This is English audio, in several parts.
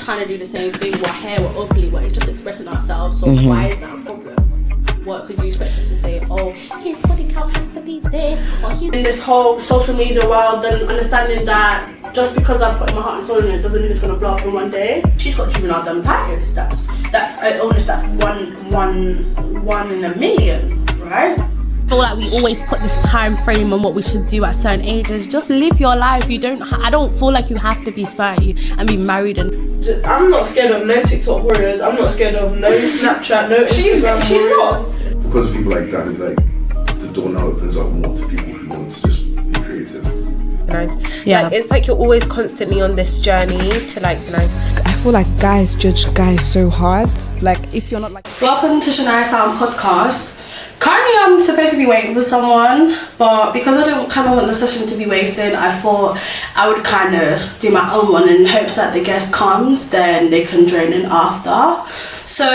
kind of do the same thing. We're here, we're ugly, but it's just expressing ourselves. So why is that a problem? What could you expect us to say? Oh, his body count has to be this, or he in this whole social media world, and understanding that just because I put my heart and soul in it doesn't mean it's gonna blow up in one day. She's got juvenile dermatitis. That's an illness that's one in a million, right? I feel like we always put this time frame on what we should do at certain ages. Just live your life. I don't feel like you have to be 30 and be married. And I'm not scared of no TikTok warriors. I'm not scared of no Snapchat, no Instagram. She's not. Because of people like that, it's like the door now opens up more to people who want to just be creative. Yeah. Like, it's like you're always constantly on this journey to like, I feel like guys judge guys so hard. Like if you're not like. Welcome to Shania Sound Podcast. Currently I'm supposed to be waiting for someone, but because I don't kind of want the session to be wasted, I thought I would kind of do my own one in hopes that the guest comes, then they can join in after. So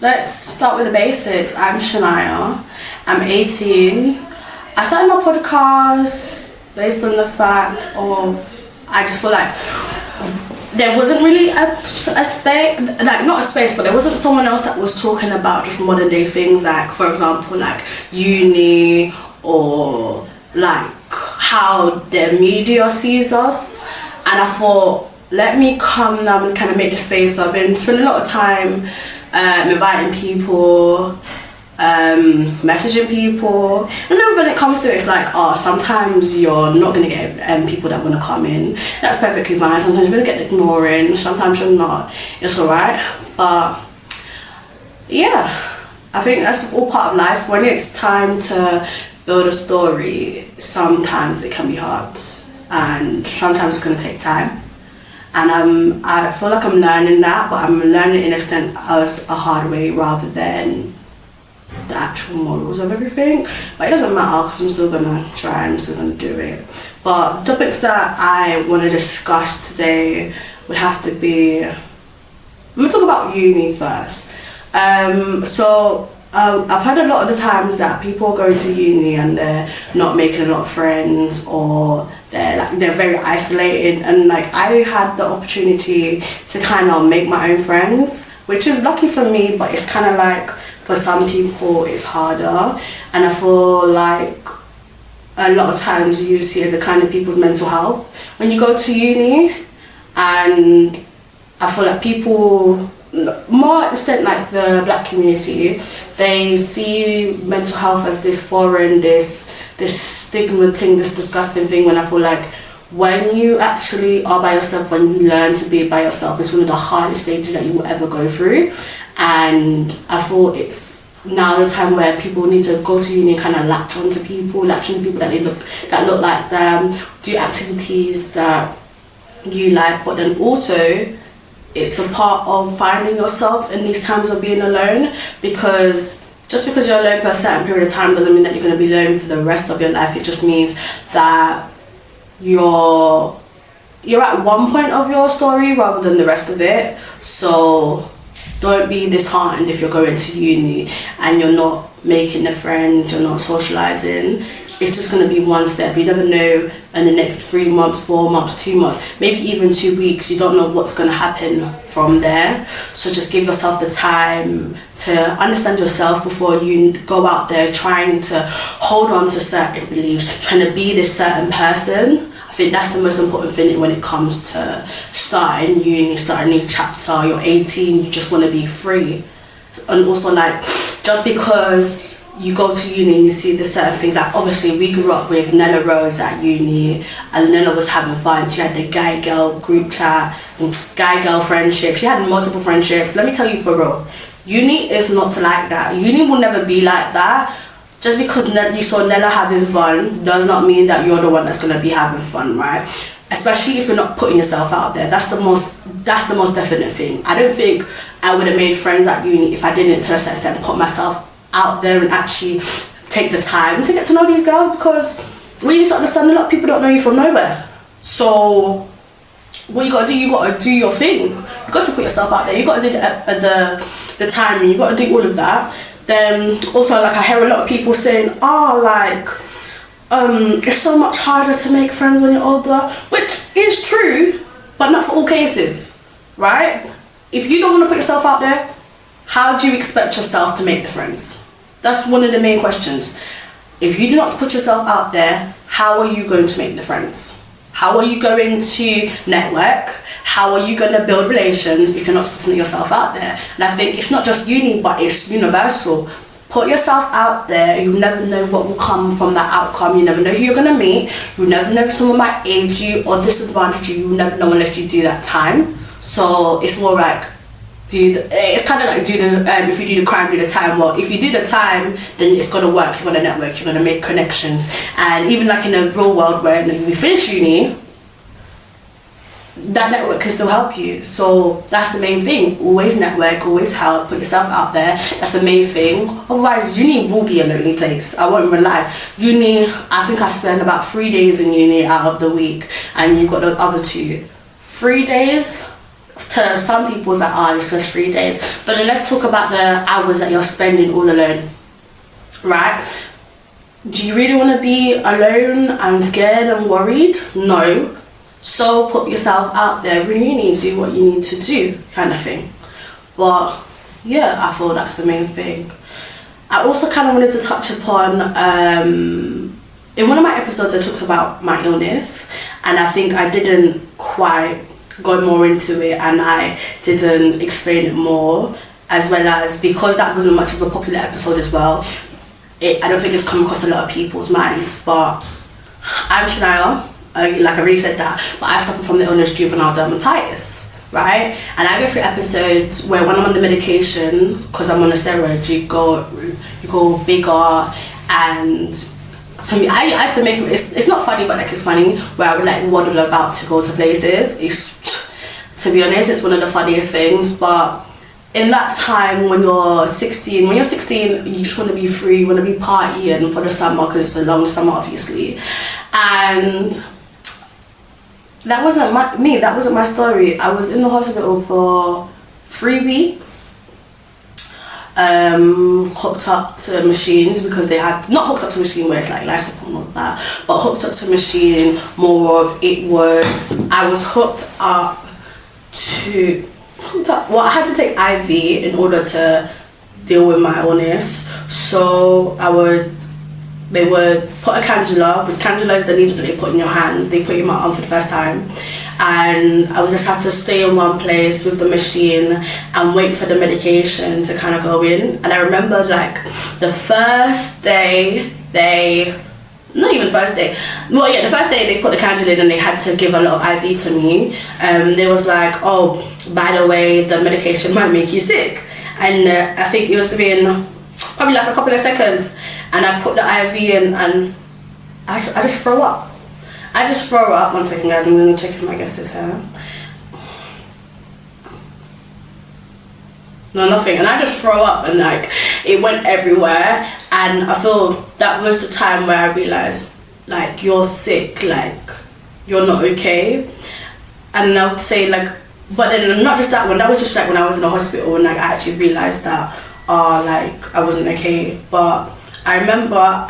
let's start with the basics. I'm Shania, I'm 18. I started my podcast based on the fact of, I just feel like there wasn't really a space, like not a space, but there wasn't someone else that was talking about just modern day things, like for example like uni or like how the media sees us. And I thought, let me come now and kind of make the space. So I've been spending a lot of time inviting people, messaging people, and then when it comes to it, it's like, oh, sometimes you're not going to get people that want to come in. That's perfectly fine. Sometimes you're going to get ignoring, sometimes you're not. It's alright. But yeah, I think that's all part of life. When it's time to build a story, sometimes it can be hard and sometimes it's going to take time. And I feel like I'm learning that, but I'm learning in extent as a hard way rather than the actual morals of everything. But it doesn't matter because I'm still gonna try, I'm still gonna do it. But the topics that I want to discuss today would have to be, I'm gonna talk about uni first. I've heard a lot of the times that people go to uni and they're not making a lot of friends, or they're very isolated, and like I had the opportunity to kind of make my own friends, which is lucky for me, but it's kind of like for some people it's harder. And I feel like a lot of times you see the kind of people's mental health when you go to uni, and I feel like people, more extent like the black community, they see mental health as this foreign, this stigma thing, this disgusting thing, when I feel like when you actually are by yourself, when you learn to be by yourself, it's one of the hardest stages that you will ever go through. And I thought it's now the time where people need to go to uni and kind of latch onto people that look like them, do activities that you like, but then also it's a part of finding yourself in these times of being alone, because just because you're alone for a certain period of time doesn't mean that you're going to be alone for the rest of your life. It just means that you're at one point of your story rather than the rest of it. So don't be disheartened if you're going to uni and you're not making the friends, you're not socializing. It's just going to be one step. You never know in the next 3 months, 4 months, 2 months, maybe even 2 weeks. You don't know what's going to happen from there. So just give yourself the time to understand yourself before you go out there trying to hold on to certain beliefs, trying to be this certain person. I think that's the most important thing when it comes to starting uni, starting a new chapter. You're 18, you just want to be free. And also, like, just because you go to uni and you see the certain things, like obviously we grew up with Nella Rose at uni, and Nella was having fun. She had the guy-girl group chat, guy-girl friendship. She had multiple friendships. Let me tell you for real, uni is not like that. Uni will never be like that. Just because you saw Nella having fun does not mean that you're the one that's going to be having fun, right? Especially if you're not putting yourself out there. That's the most definite thing. I don't think I would have made friends at uni if I didn't, to a certain extent, put myself out there and actually take the time to get to know these girls, because we need to understand a lot of people don't know you from nowhere. So what you got to do, you got to do your thing. You got to put yourself out there. You got to do the time, and you got to do all of that. Then also, like, I hear a lot of people saying, it's so much harder to make friends when you're older, which is true, but not for all cases, right? If you don't want to put yourself out there, how do you expect yourself to make the friends? That's one of the main questions. If you do not put yourself out there, how are you going to make the friends? How are you going to network? How are you going to build relations if you're not putting yourself out there? And I think it's not just uni, but it's universal. Put yourself out there. You never know what will come from that outcome. You never know who you're going to meet. You never know if someone might aid you or disadvantage you. You never know unless you do that time. So it's more like, it's kind of like if you do the crime, do the time. Well, if you do the time, then it's going to work. You're going to network. You're going to make connections. And even like in the real world where you finish uni, that network can still help you. So that's the main thing. Always network, always help, put yourself out there. That's the main thing. Otherwise, uni will be a lonely place. I won't even lie. Uni, I think I spend about 3 days in uni out of the week, and you've got the other 2. 3 days, to some people it's like, it's just 3 days. But then let's talk about the hours that you're spending all alone, right? Do you really want to be alone and scared and worried? No. So put yourself out there in uni, do what you need to do, kind of thing. But yeah, I feel that's the main thing. I also kind of wanted to touch upon, in one of my episodes I talked about my illness, and I think I didn't quite go more into it, and I didn't explain it more, as well as because that wasn't much of a popular episode as well, I don't think it's come across a lot of people's minds. But I'm Shania. Like I already said that, but I suffer from the illness juvenile dermatitis, right? And I go through episodes where when I'm on the medication, because I'm on a steroid, you go bigger. And to me, I used to make it's not funny, but like it's funny, where I would like waddle about to go to places. It's, to be honest, it's one of the funniest things. But in that time when you're 16, you just want to be free, you want to be partying for the summer, because it's a long summer obviously. And that wasn't that wasn't my story. I was in the hospital for 3 weeks, hooked up to machines, because they had, not hooked up to machine where it's like life support and all that, but hooked up to machine, more of it was, I was hooked up, well, I had to take IV in order to deal with my illness. So they would put a cannula. With cannula is the needle that they put in your hand. They put it in my arm for the first time. And I would just have to stay in one place with the machine and wait for the medication to kind of go in. And I remember like the first day not even the first day. Well, yeah, the first day they put the candle in and they had to give a lot of IV to me. They was like, oh, by the way, the medication might make you sick. And I think it was been probably like a couple of seconds. And I put the IV in and I just throw up. I just throw up. 1 second, guys, I'm going to check if my guest is here. No, nothing. And I just throw up and like it went everywhere. And I feel that was the time where I realised like you're sick, like you're not okay. And I would say like, but then not just that one, that was just like when I was in the hospital and like I actually realised that like I wasn't okay. But I remember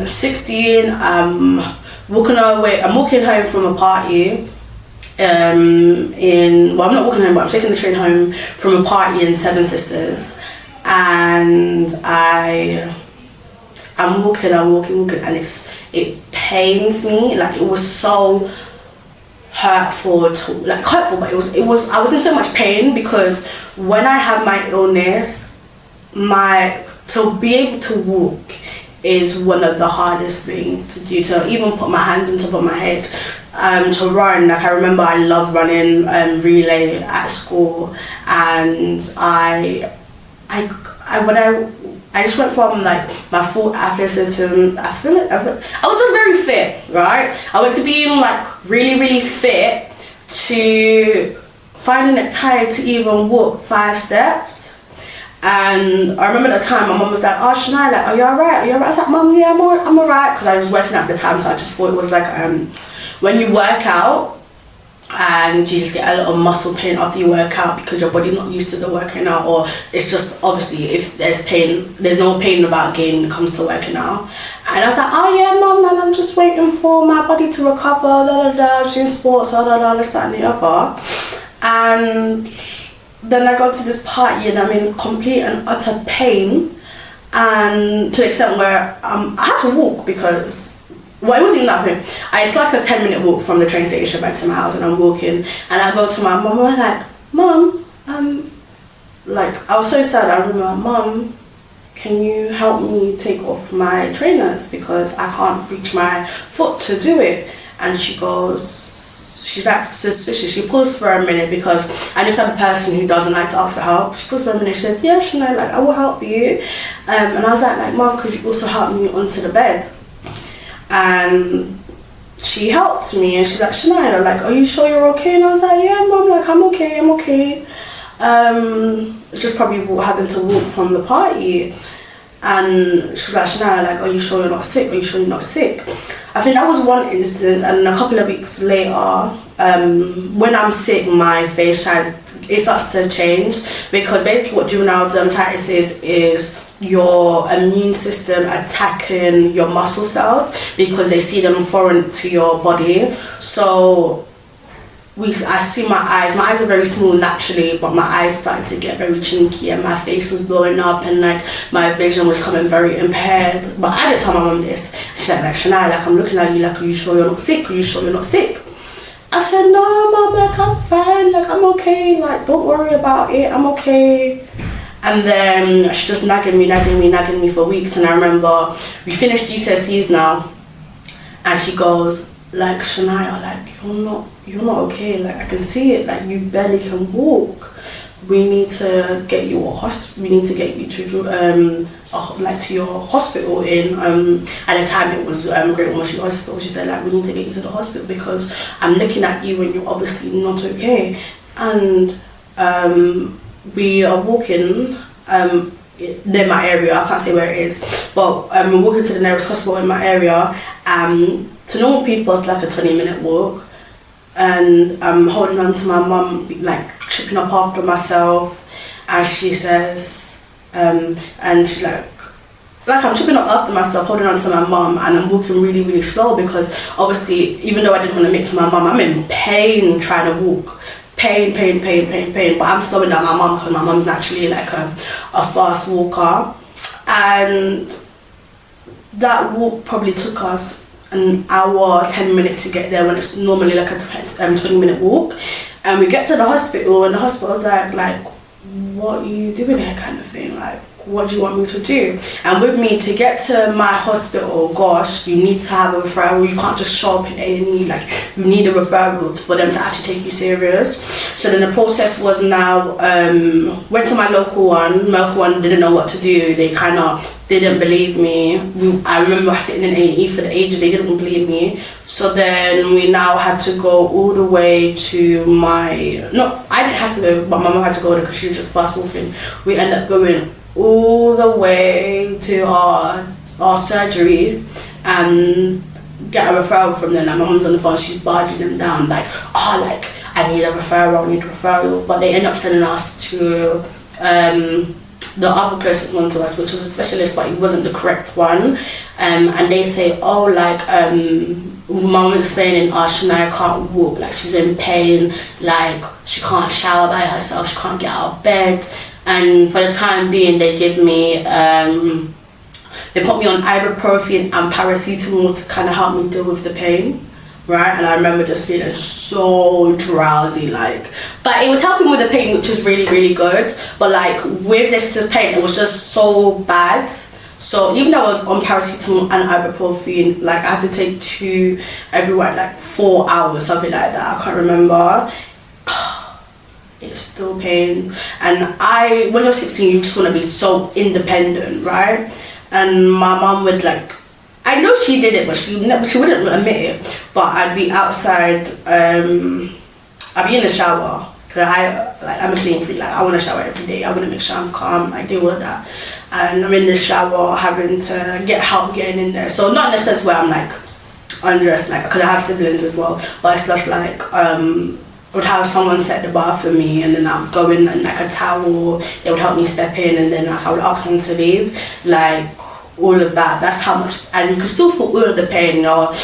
16, I'm walking home from a party I'm not walking home, but I'm taking the train home from a party in Seven Sisters, and I'm walking, and it pains me. Like it was so hurtful, but it was I was in so much pain, because when I have my illness, to be able to walk is one of the hardest things to do. To even put my hands on top of my head, to run, like I remember I loved running relay at school, and I just went from like my full athleticism. I feel like I was very fit, right? I went to being like really, really fit to finding it tired to even walk 5 steps. And I remember at the time my mum was like, oh Shania, like, are you alright? I was like, Mum, yeah, I'm alright, because I was working out at the time, so I just thought it was like when you work out and you just get a little muscle pain after you work out, because your body's not used to the working out, or it's just obviously if there's pain, there's no pain about gain when it comes to working out. And I was like, oh yeah, mum, man, I'm just waiting for my body to recover, doing sports, this, that, and the other. And then I got to this party and I'm in complete and utter pain, and to the extent where I had to walk because, well, it wasn't even that pain. It's like a 10-minute walk from the train station back to my house, and I'm walking and I go to my mum and I'm like, Mum, like, I was so sad. I remember, Mum, can you help me take off my trainers because I can't reach my foot to do it? And she goes, she's like suspicious. She paused for a minute because I'm the type of person who doesn't like to ask for help. She paused for a minute. She said, yeah, Shania, like, I will help you. And I was like, Mum, could you also help me onto the bed? And she helped me, and she's like, Shania, like, are you sure you're okay? And I was like, yeah, Mum, like, I'm okay. Just probably having to walk from the party. And she was like, Shania, like, are you sure you're not sick? Are you sure you're not sick? I think that was one instance, and a couple of weeks later, when I'm sick, my face starts to change, because basically what juvenile dermatitis is your immune system attacking your muscle cells because they see them foreign to your body. So I see my eyes are very small naturally, but my eyes started to get very chinky and my face was blowing up and like my vision was becoming very impaired. But I didn't tell my mum this. She's like, Shania, like, I'm looking at you, like, are you sure you're not sick? Are you sure you're not sick? I said, no, Mum, like, I'm fine, like, I'm okay, like, don't worry about it, I'm okay. And then she just nagging me for weeks. And I remember we finished GCSEs now, and she goes, like, Shania, like, you're not okay, like, I can see it, like, you barely can walk. We need to get you to your hospital. At the time it was Great Ormond Hospital. She said, like, we need to get you to the hospital because I'm looking at you and you're obviously not okay. And we are walking near my area. I can't say where it is, but we're walking to the nearest hospital in my area. To normal people, it's like a 20-minute walk, and I'm holding on to my mum, like tripping up after myself, and she says, and she's like I'm tripping up after myself, holding on to my mum, and I'm walking really, really slow because obviously, even though I didn't want to admit to my mum, I'm in pain trying to walk. Pain, but I'm slowing down my mum because my mum's naturally like a fast walker. And that walk probably took us an hour, 10 minutes to get there when it's normally like a 20-minute walk. And we get to the hospital, and the hospital's like, what are you doing here, kind of thing, like, what do you want me to do? And with me, to get to my hospital, gosh, you need to have a referral. You can't just show up in A&E, like, you need a referral for them to actually take you serious. So then the process was now, went to my local one didn't know what to do. They kind of didn't believe me. I remember sitting in A&E for the ages, they didn't believe me. So then we now had to go all the way to I didn't have to go, but my mum had to go there because she was just fast walking. We ended up going all the way to our surgery and get a referral from them. Like, my mum's on the phone, she's barging them down, like, I need a referral. But they end up sending us to the other closest one to us, which was a specialist, but it wasn't the correct one. And they say, Mum was explaining, Shania can't walk, like, she's in pain, like, she can't shower by herself, she can't get out of bed. And for the time being, they give me, they put me on ibuprofen and paracetamol to kind of help me deal with the pain, right? And I remember just feeling so drowsy, like, but it was helping with the pain, which is really, really good. But like, with this pain, it was just so bad. So even though I was on paracetamol and ibuprofen, like, I had to take 2 everywhere, like 4 hours, something like that, I can't remember. It's still pain. And when you're 16, you just want to be so independent, right? And my mum would, like, I know she did it, but she wouldn't admit it. But I'd be outside, I'd be in the shower, because I'm a clean freak, like, I want to shower every day, I want to make sure I'm calm, I do all that. And I'm in the shower having to get help getting in there. So not in the sense where I'm like undressed, like, because I have siblings as well, but it's just like, would have someone set the bar for me, and then I would go in like a towel, they would help me step in, and then like I would ask them to leave. Like, all of that. That's how much, and you could still feel all of the pain, you know.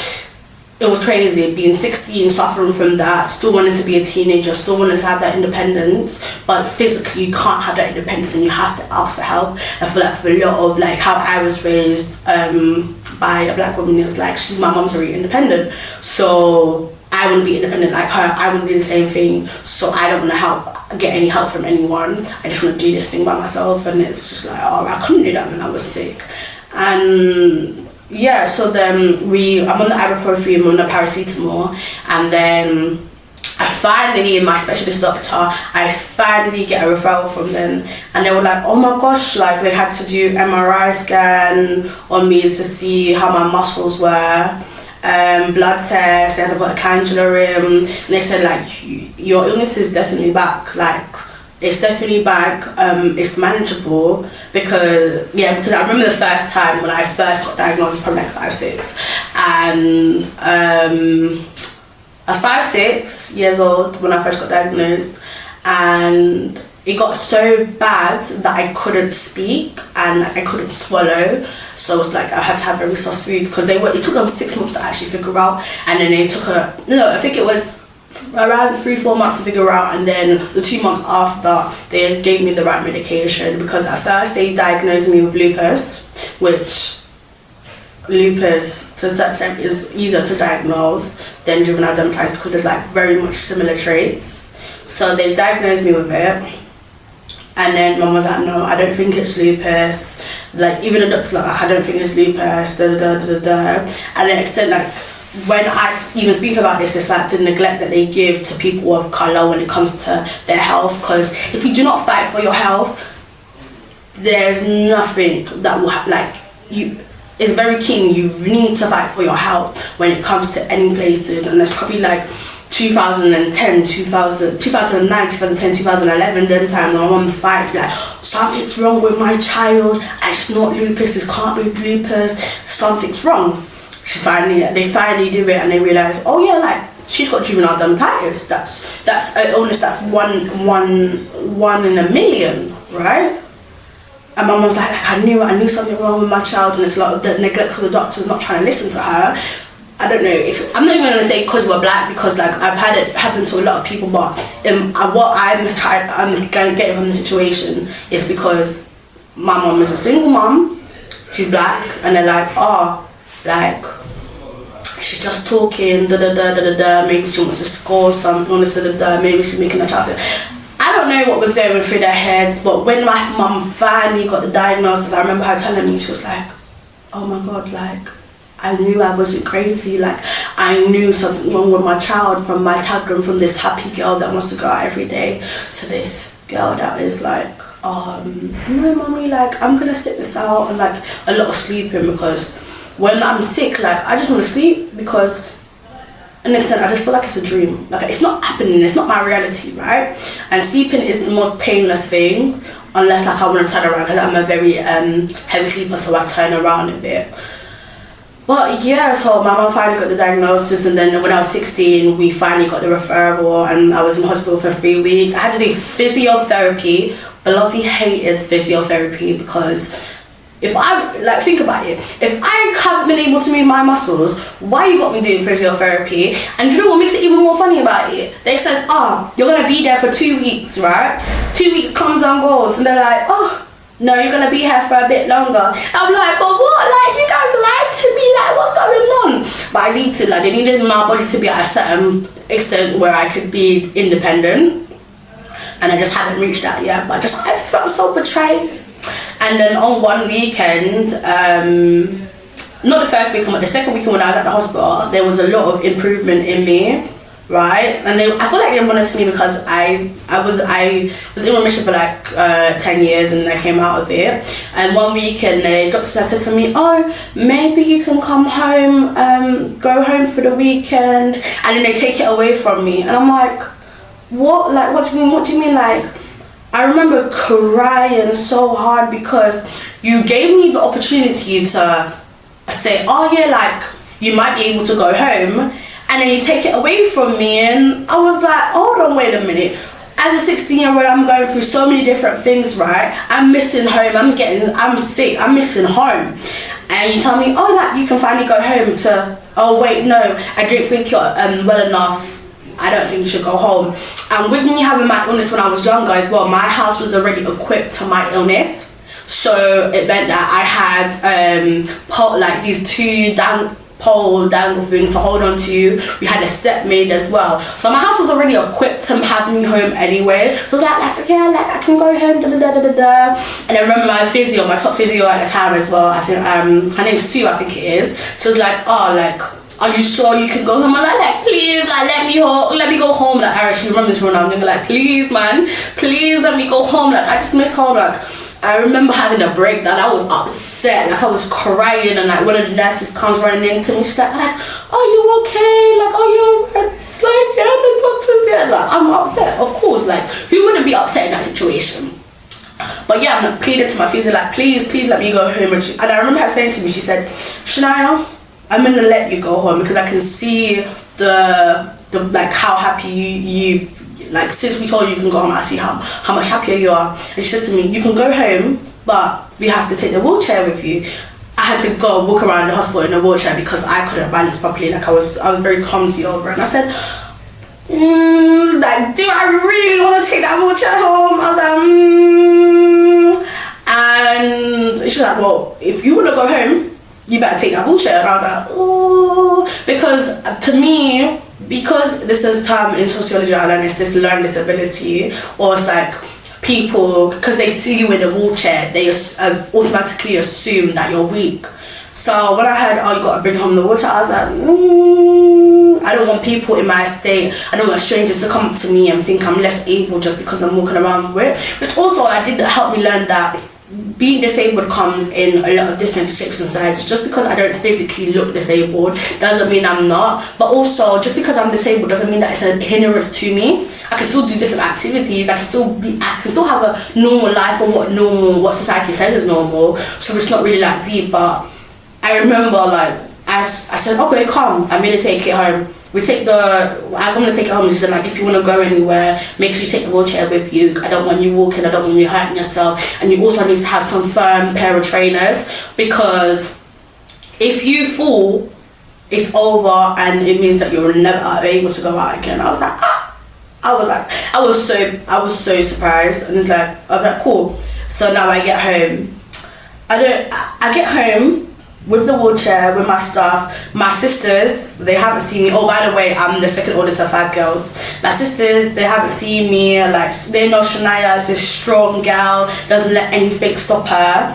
It was crazy being 16, suffering from that, still wanting to be a teenager, still wanting to have that independence, but physically you can't have that independence and you have to ask for help. I feel like a lot of like how I was raised by a black woman, is like, my mom's very independent, so I wouldn't be independent like her, I wouldn't do the same thing, so I don't want to get any help from anyone, I just want to do this thing by myself. And it's just like, oh, I couldn't do that when I was sick. And yeah, so then I'm on the ibuprofen, I'm on the paracetamol, and then I finally, my specialist doctor, I finally get a referral from them, and they were like, oh my gosh, like they had to do MRI scan on me to see how my muscles were, blood test, they had to put a cannula in, and they said like, your illness is definitely back, like it's definitely back, it's manageable, because I remember the first time when I first got diagnosed, it was probably like 5'6", and I was 5'6" years old when I first got diagnosed, and it got so bad that I couldn't speak and I couldn't swallow, so it's like I had to have very soft foods, because it took them 6 months to actually figure out, and then they took I think it was around 3-4 months to figure out, and then the 2 months after they gave me the right medication, because at first they diagnosed me with lupus, which lupus to a certain extent is easier to diagnose than juvenile dermatitis, because there's like very much similar traits. So they diagnosed me with it, and then mum was like, no, I don't think it's lupus, like even the doctor's like, I don't think it's lupus, and then extent like, when I even speak about this, it's like the neglect that they give to people of colour when it comes to their health, because if you do not fight for your health, there's nothing that will it's very keen, you need to fight for your health when it comes to any places. And there's probably like 2010, 2009, 2010, 2011, them time my mom's fighting like, something's wrong with my child, it's not lupus, it can't be lupus, something's wrong. They finally do it, and they realise, oh yeah, like she's got juvenile dermatitis. That's an illness that's one in a million, right? And mum was like, I knew something wrong with my child, and it's a lot of the neglect of the doctors not trying to listen to her. I don't know I'm not even gonna say because we're black, because like I've had it happen to a lot of people, but what I'm going to get from the situation is because my mum is a single mum, she's black, and they're like, oh, like she's just talking, maybe she wants to score something, maybe she's making a child. I don't know what was going through their heads, but when my mum finally got the diagnosis, I remember her telling me, she was like, oh my god, like I knew I wasn't crazy, like I knew something wrong with my child, from my childhood, from this happy girl that wants to go out every day to this girl that is like, no mommy, like I'm gonna sit this out, and like a lot of sleeping, because when I'm sick, like I just want to sleep, because in an extent I just feel like it's a dream, like it's not happening, it's not my reality, right? And sleeping is the most painless thing, unless like I want to turn around, because I'm a very heavy sleeper, so I turn around a bit. But yeah, so my mum finally got the diagnosis, and then when I was 16 we finally got the referral, and I was in hospital for 3 weeks. I had to do physiotherapy. Bloody hated physiotherapy, because if I, like, think about it, if I haven't been able to move my muscles, why you got me doing physiotherapy? And do you know what makes it even more funny about it? They said, you're gonna be there for 2 weeks, right? 2 weeks comes and goes, and they're like, no, you're gonna be here for a bit longer. I'm like, but what? Like, you guys lied to me, like, what's going on? But I needed, like, they needed my body to be at a certain extent where I could be independent, and I just hadn't reached that yet, but I just felt so betrayed. And then on one weekend, not the first weekend, but the second weekend when I was at the hospital, there was a lot of improvement in me, right? And I feel like they wanted to me because I was in remission for like 10 years, and I came out of it. And one weekend, the doctor said to me, maybe you can come home, go home for the weekend, and then they take it away from me. And I'm like, what? Like, what do you mean? Like, I remember crying so hard, because you gave me the opportunity to say, like, you might be able to go home, and then you take it away from me. And I was like, hold on, wait a minute. As a 16-year-old, I'm going through so many different things, right? I'm missing home, I'm sick, I'm missing home. and you tell me, oh, like, you can finally go home, to, oh, wait, no, I don't think you're well enough, I don't think you should go home. And with me having my illness when I was younger as well, my house was already equipped to my illness. So it meant that I had like these two pole dangle things to hold on to. We had a step made as well. So my house was already equipped to have me home anyway. So I was like yeah, like I can go home, da da da da da. And I remember my physio, my top physio at the time as well, I think her name's Sue, I think it is. She was like, oh, like, are you sure you can go home? I'm like, please, like, let me go home. Like, I actually remember this one. I'm gonna like, please, man, please let me go home. Like, I just miss home. Like, I remember having a breakdown. I was upset. Like, I was crying, and like one of the nurses comes running into me. She's like, are you okay? Like, are you alright? It's like, yeah, the doctor's there. Like, I'm upset, of course. Like, who wouldn't be upset in that situation? But yeah, I'm pleading to my physio, like, please let me go home. And I remember her saying to me, she said, Shania, I'm gonna let you go home because I can see the like how happy you like, since we told you can go home, I see how much happier you are. And she says to me, you can go home, but we have to take the wheelchair with you. I had to go walk around the hospital in a wheelchair because I couldn't balance properly. Like, I was very clumsy over it. And I said, like, do I really want to take that wheelchair home? I was like, and she's like, well, if you want to go home, you better take that wheelchair. And I was like, oh, because to me, because this is term in sociology, I learned it's this learning disability, or it's like people, because they see you in a wheelchair, they automatically assume that you're weak. So when I heard, oh, you gotta bring home the wheelchair, I was like, I don't want people in my state, I don't want strangers to come up to me and think I'm less able just because I'm walking around with it. Which also, I did help me learn that being disabled comes in a lot of different shapes and sizes. Just because I don't physically look disabled doesn't mean I'm not. But also, just because I'm disabled doesn't mean that it's a hindrance to me. I can still do different activities. I can still have a normal life, or what society says is normal. So it's not really that deep. But I remember, like, as I said, okay, come, I'm gonna take it home. I'm gonna take it home. She said, like, if you wanna go anywhere, make sure you take the wheelchair with you. I don't want you walking, I don't want you hurting yourself. And you also need to have some firm pair of trainers, because if you fall, it's over and it means that you're never able to go out again. I was like, I was so surprised, and it's like, okay, cool. So now I get home. I get home with the wheelchair, with my stuff. My sisters, they haven't seen me. Oh, by the way, I'm the second oldest of 5 girls. My sisters, they haven't seen me. Like, they know Shania is this strong girl, doesn't let anything stop her.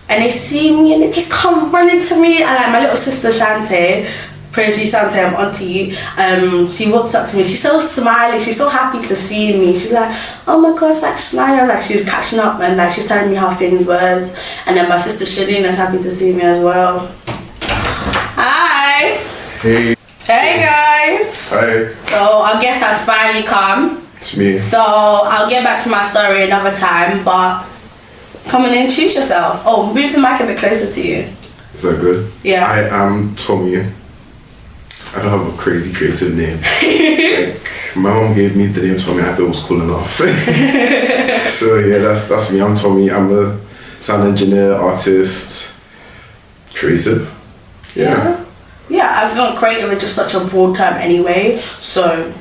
And they see me and they just come running to me. And like my little sister Shante, praise you Shante, I'm auntie. She walks up to me. She's so smiley. She's so happy to see me. She's like, oh my gosh, like Shania. Like, she's catching up and like she's telling me how things was. And then my sister Shania is happy to see me as well. Hi. Hey. Hey guys. Hi. So I guess that's finally come. It's me. So I'll get back to my story another time, but come and introduce yourself. Oh, move the mic a bit closer to you. Is that good? Yeah. I am Tommy. I don't have a crazy creative name. Like, my mom gave me the name Tommy. I thought it was cool enough. So yeah, that's me. I'm Tommy. I'm a sound engineer, artist, creative. Yeah. Yeah, I feel creative is just such a broad term anyway. So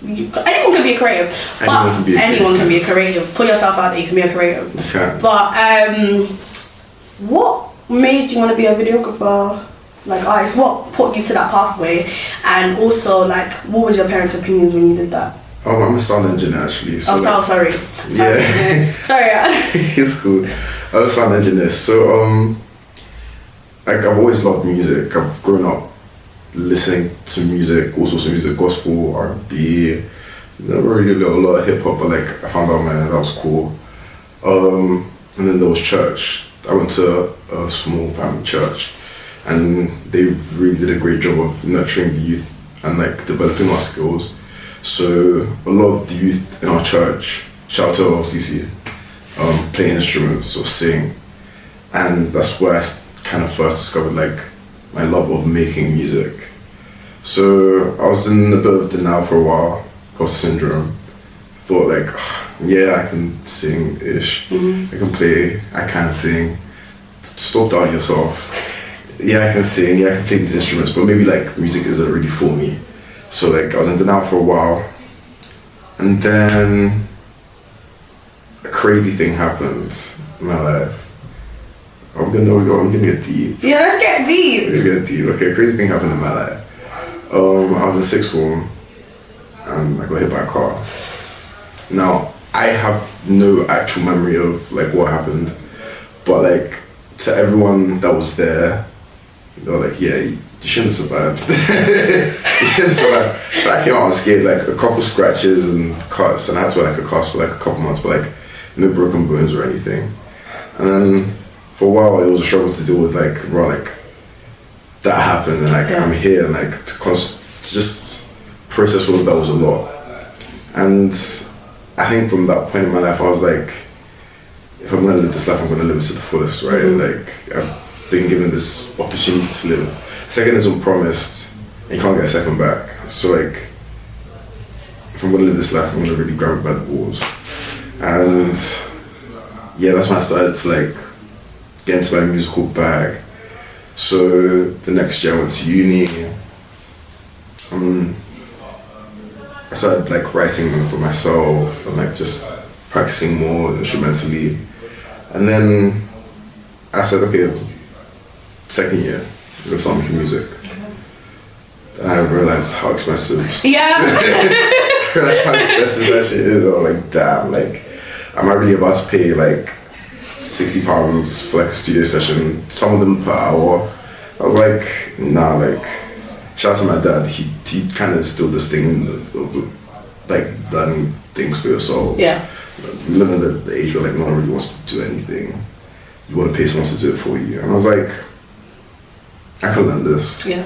anyone can be a creative. Anyone can be a creative. Put yourself out there. You can be a creative. Okay. But what made you want to be a videographer? Like, artist, what put you to that pathway? And also, like, what was your parents' opinions when you did that? I'm a sound engineer actually. So sorry. Yeah. Sorry. It's cool. I'm a sound engineer. So like, I've always loved music. I've grown up listening to music, all sorts of music, gospel, R&B. Never really a lot of hip hop, but like I found out, man, that was cool. And then there was church. I went to a small family church. And they really did a great job of nurturing the youth and like developing our skills. So a lot of the youth in our church, shout out to LCC, play instruments or sing. And that's where I kind of first discovered like my love of making music. So I was in a bit of denial for a while, imposter syndrome. Thought like, yeah, I can sing-ish, I can play, I can sing. stop doubting yourself. Yeah, I can sing, yeah, I can play these instruments, but maybe like music isn't really for me. So like I was in denial for a while, and then a crazy thing happened in my life. We're gonna get deep. Yeah, let's get deep. We're gonna get deep. Okay, a crazy thing happened in my life. I was in sixth form, and I got hit by a car. Now, I have no actual memory of like what happened, but like to everyone that was there, they were like, yeah, you shouldn't have survived. You shouldn't have survived. But I came out unscathed, like a couple scratches and cuts, and I had to wear like a cast for like a couple months, but like no broken bones or anything. And then for a while it was a struggle to deal with like, that happened, and like I'm here, and like to just process all of that was a lot. And I think from that point in my life I was like, if I'm gonna live this life, I'm gonna live it to the fullest, right? Like I've been given this opportunity to live. Second isn't promised, and you can't get a second back. So like, if I'm gonna live this life, I'm gonna really grab it by the balls. And yeah, that's when I started to like get into my musical bag. So the next year I went to uni. I started like writing for myself and like just practicing more instrumentally. And then I said, okay, second year, I'm gonna start making music. And I realized how expensive. Yeah. That's how expensive that shit is. I was like, damn, like, am I really about to pay like £60 for like a studio session, some of them per hour? I was like, nah, like, shout out to my dad, he kind of instilled this thing of like learning things for yourself. Yeah. We live in the age where like no one really wants to do anything. You want to pay someone to do it for you. And I was like, I can learn this. Yeah.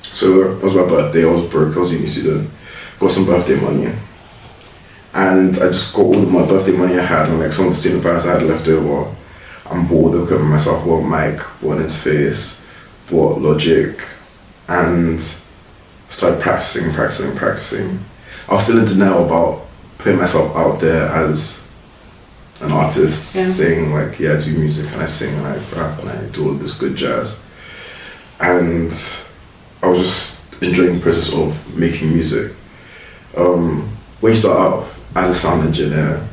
So it was my birthday, I was broke, I was a uni student, got some birthday money. And I just got all of my birthday money I had and like some of the student finance I had left over. I'm bored, I equipment myself, bought a mic, bought an interface, bought Logic, and started practicing. I was still in denial about putting myself out there as an artist, saying like, yeah, I do music and I sing and I rap and I do all this good jazz. And I was just enjoying the process of making music. When you start out as a sound engineer,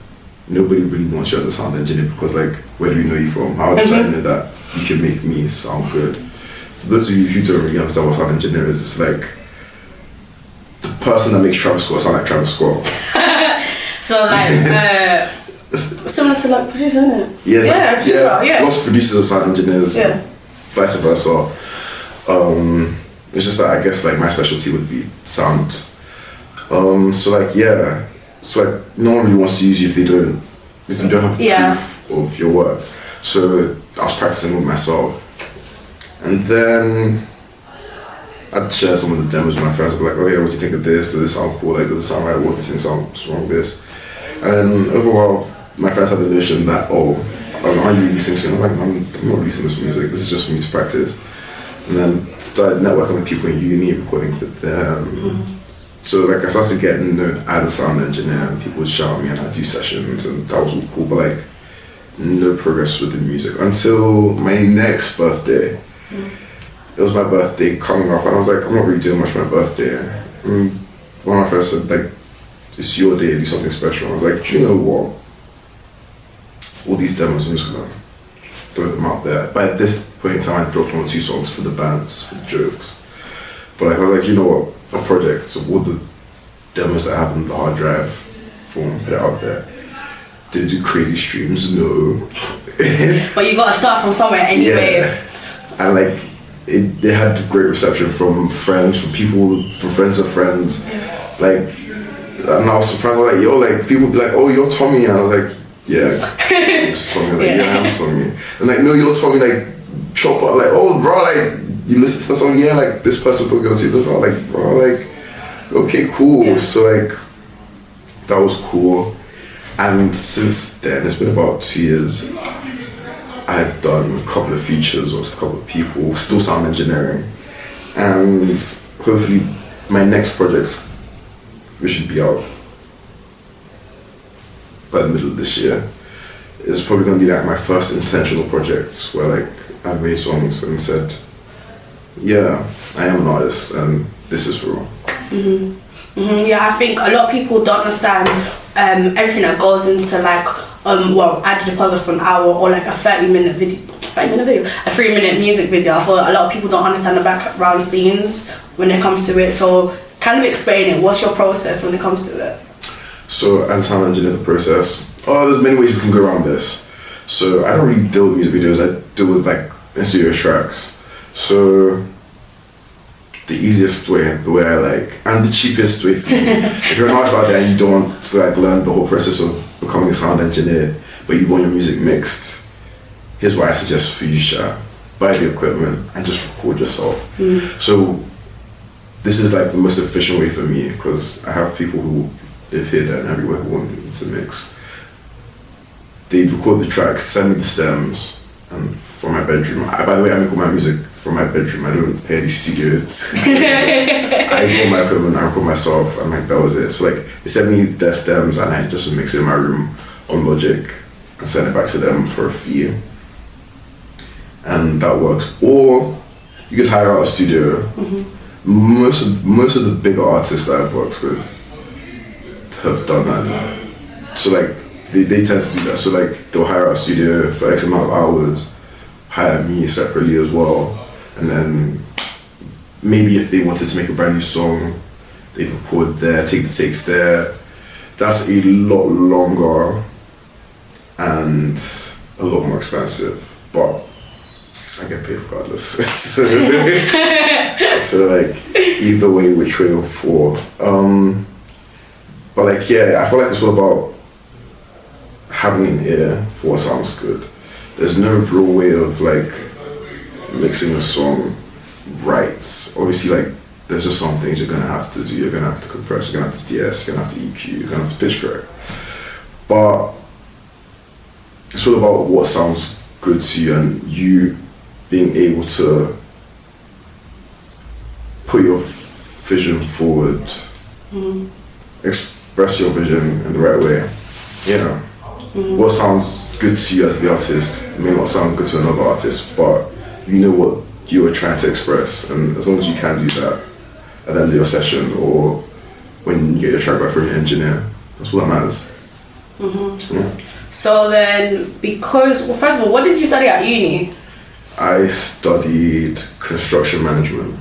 nobody really wants you as a sound engineer because like, where do we know you from? How did I know that you can make me sound good? For those of you who don't really understand what sound engineer is, it's like the person that makes Travis Scott sound like Travis Scott. So like, similar to like producer, isn't it? Yeah. Lots of producers are sound engineers, vice versa. It's just that I guess like my specialty would be sound. So like no one really wants to use you if you don't have proof of your work. So I was practicing with myself, and then I'd share some of the demos with my friends. I'd be like, oh yeah, what do you think of this? Does this sound cool? Like, does this sound right? What do you think sounds wrong with this? And overall, my friends had the notion that, are you releasing soon? I'm like, I'm not releasing this music. This is just for me to practice. And then started networking with people in uni, recording for them. So like I started getting known as a sound engineer, and people would shout me and I'd do sessions, and that was all cool, but like no progress with the music until my next birthday. It was my birthday coming up, and I was like, I'm not really doing much for my birthday. And one of my friends said like, it's your day, do something special. I was like, do you know what? All these demos, I'm just gonna throw them out there. By this point in time, I dropped 1 or 2 songs for the bands, for the jokes. But like, I was like, you know what? A project of all the demos that I have on the hard drive, form, put it out there. Did it do crazy streams? No. But you gotta start from somewhere anyway. Yeah. And like, they had great reception from friends, from people, from friends of friends. Like, and I was surprised, I was like, yo, like, people would be like, oh, you're Tommy. And I was like, yeah, I'm just Tommy. Like, yeah, I'm Tommy. And like, no, you're Tommy, like, chopper. Like, oh, bro, like, you listen to the song, yeah, like, this person put me on to the like, bro, like, okay, cool. Yeah. So like, that was cool. And since then, it's been about 2 years. I've done a couple of features with a couple of people, still sound engineering. And hopefully my next project, we should be out by the middle of this year. is probably gonna be like my first intentional project where like I made songs and said, yeah, I am an artist and this is real. Yeah, I think a lot of people don't understand everything that goes into like well, I did a podcast for an hour or like a 30-minute video, a 3-minute music video. I thought a lot of people don't understand the background scenes when it comes to it. So kind of explain it. What's your process when it comes to it? So as a sound engineer, the process, there's many ways we can go around this. So I don't really deal with music videos, I deal with like in-studio tracks. So the easiest way, the way I like, and the cheapest way for you, if you're an artist out there and you don't want to like learn the whole process of becoming a sound engineer, but you want your music mixed, here's what I suggest for you, Sha. Buy the equipment and just record yourself. So this is like the most efficient way for me because I have people who live here, there and everywhere who want me to mix. They record the tracks, send me the stems, and from my bedroom. By the way, I make all my music from my bedroom. I don't pay any studios. I bought my equipment, I record myself, and like that was it. So like they send me their stems and I just mix it in my room on Logic and send it back to them for a fee. And that works. Or you could hire out a studio. Most of the bigger artists that I've worked with have done that. So like they tend to do that. So like they'll hire out a studio for X amount of hours, hire me separately as well, and then maybe if they wanted to make a brand new song, they'd record there, take the takes there. That's a lot longer and a lot more expensive, but I get paid regardless. so like either way, which way or for. But like yeah, I feel like it's all about having an ear for what sounds good. There's no real way of like mixing a song right. Obviously like there's just some things you're gonna have to do. You're gonna have to compress, you're gonna have to DS, you're gonna have to EQ, you're gonna have to pitch correct. But it's all about what sounds good to you and you being able to put your vision forward, express your vision in the right way. You know, what sounds good to you as the artist may not sound good to another artist, but you know what you were trying to express, and as long as you can do that at the end of your session or when you get your track back from your engineer, that's what matters. Yeah. So then, because, well, first of all, what did you study at uni? I studied construction management.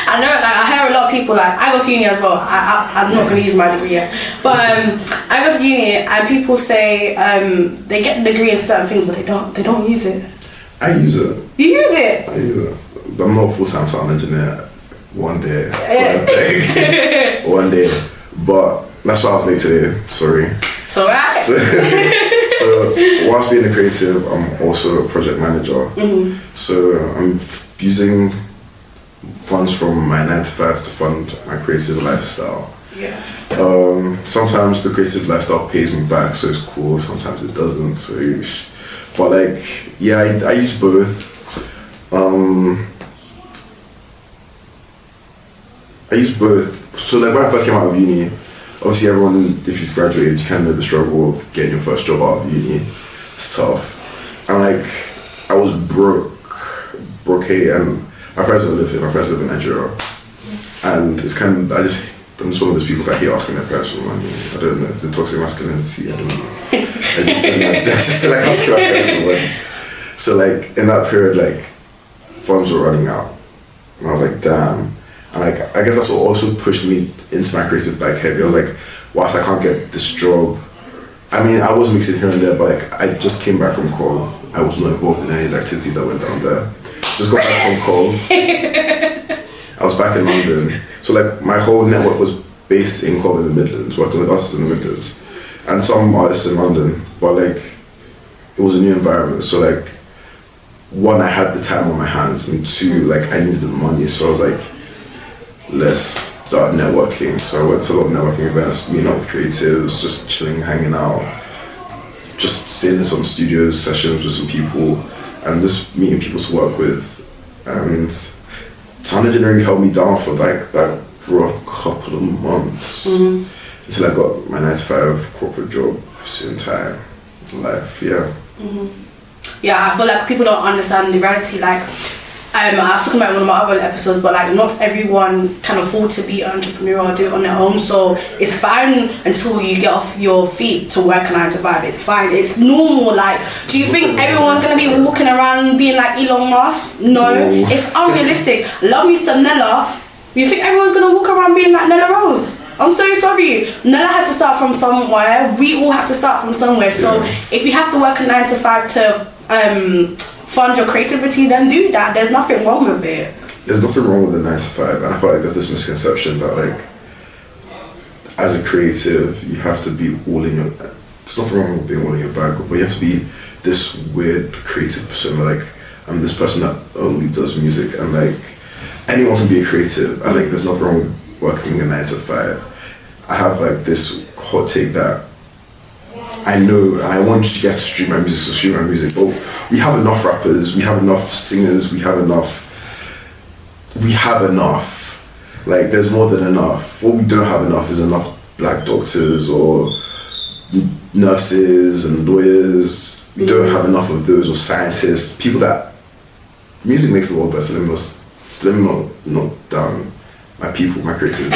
I know, like, I hear a lot of people, like, I go to uni as well. I'm not going to use my degree yet. But I go to uni and people say they get the degree in certain things, but they don't use it. I use it. You use it? I use it. I'm not a full-time sound engineer. One day. One day. But that's why I was late today. Sorry. It's alright. So whilst being a creative, I'm also a project manager. So I'm using funds from my 9 to 5 to fund my creative lifestyle. Yeah. Sometimes the creative lifestyle pays me back, so it's cool. Sometimes it doesn't. So, but like, yeah, I use both. I use both. So like when I first came out of uni, obviously everyone, if you've graduated, you kind of know the struggle of getting your first job out of uni. It's tough. And like, I was broke, and my parents don't live here. My parents live in Nigeria. And it's kind of, I'm just one of those people that hate asking their parents for money. I don't know, it's the toxic masculinity, I don't know. I just don't like, asking my parents for money. So like, in that period, like, funds were running out. And I was like, damn. And like, I guess that's what also pushed me into my creative bag heavy. I was like, whilst I can't get this job, I mean, I was mixing here and there, but like, I just came back from Cove. I was not involved in any of the activities that went down there. Just got back from Cove. I was back in London. So like, my whole network was based in Cove in the Midlands, working with artists in the Midlands. And some artists in London, but like, it was a new environment. So like, one, I had the time on my hands, and two, like, I needed the money. So I was like, let's start networking. So I went to a lot of networking events, meeting up with creatives, just chilling, hanging out, just sitting in some studios, sessions with some people, and just meeting people to work with. And sound engineering held me down for like that rough couple of months. until I got my 9 to 5 corporate job, the entire life. Yeah. Yeah, I feel like people don't understand the reality. Like, I was talking about one of my other episodes, but like not everyone can afford to be an entrepreneur or do it on their own. So it's fine until you get off your feet to work a 9 to 5. It's fine. It's normal. Like, do you think everyone's gonna be walking around being like Elon Musk? No, it's unrealistic. Love me some Nella. You think everyone's gonna walk around being like Nella Rose? I'm so sorry. Nella had to start from somewhere. We all have to start from somewhere. So if you have to work a 9 to 5 to fund your creativity, then do that. There's nothing wrong with it. There's nothing wrong with the 9 to 5, and I feel like there's this misconception that like, as a creative, you have to be all in your. There's nothing wrong with being all in your bag, but you have to be this weird creative person. Like, I'm this person that only does music, and like, anyone can be a creative, and like, there's nothing wrong with working a 9 to 5. I have like this hot take that I know, and I want you guys to stream my music, so stream my music. But we have enough rappers, we have enough singers, we have enough. Like, there's more than enough. What we don't have enough is enough black doctors or nurses and lawyers. We don't have enough of those, or scientists, people that music makes the world better. Let me not down my people, my creators.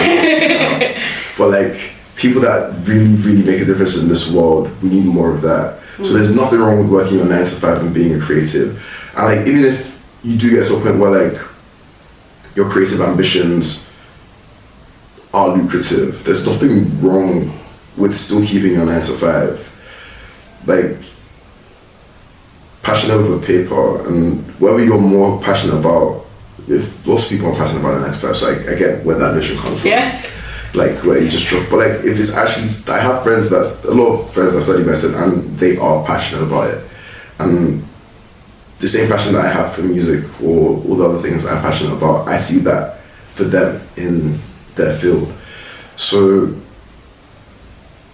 But like, people that really, really make a difference in this world, we need more of that. So there's nothing wrong with working your 9 to 5 and being a creative. And like, even if you do get to a point where like your creative ambitions are lucrative, there's nothing wrong with still keeping your 9 to 5. Like, passionate over paper, and whatever you're more passionate about, if lots of people are passionate about the 9 to 5, so I get where that mission comes from. Yeah. Like, where you just drop, but like, if it's actually, I have a lot of friends that study medicine, and they are passionate about it, and the same passion that I have for music or all the other things I'm passionate about, I see that for them in their field. So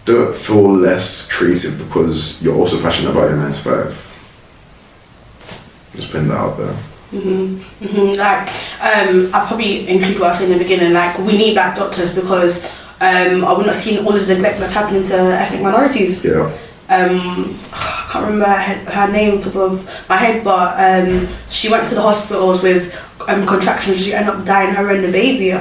don't feel less creative because you're also passionate about your 9 to 5. Just putting that out there. Like, I'll probably include what I said in the beginning. Like, we need black doctors because we're not seeing all of the neglect that's happening to ethnic minorities. Yeah. I can't remember her name top of my head, but she went to the hospitals with contractions. She ended up dying, her and the baby.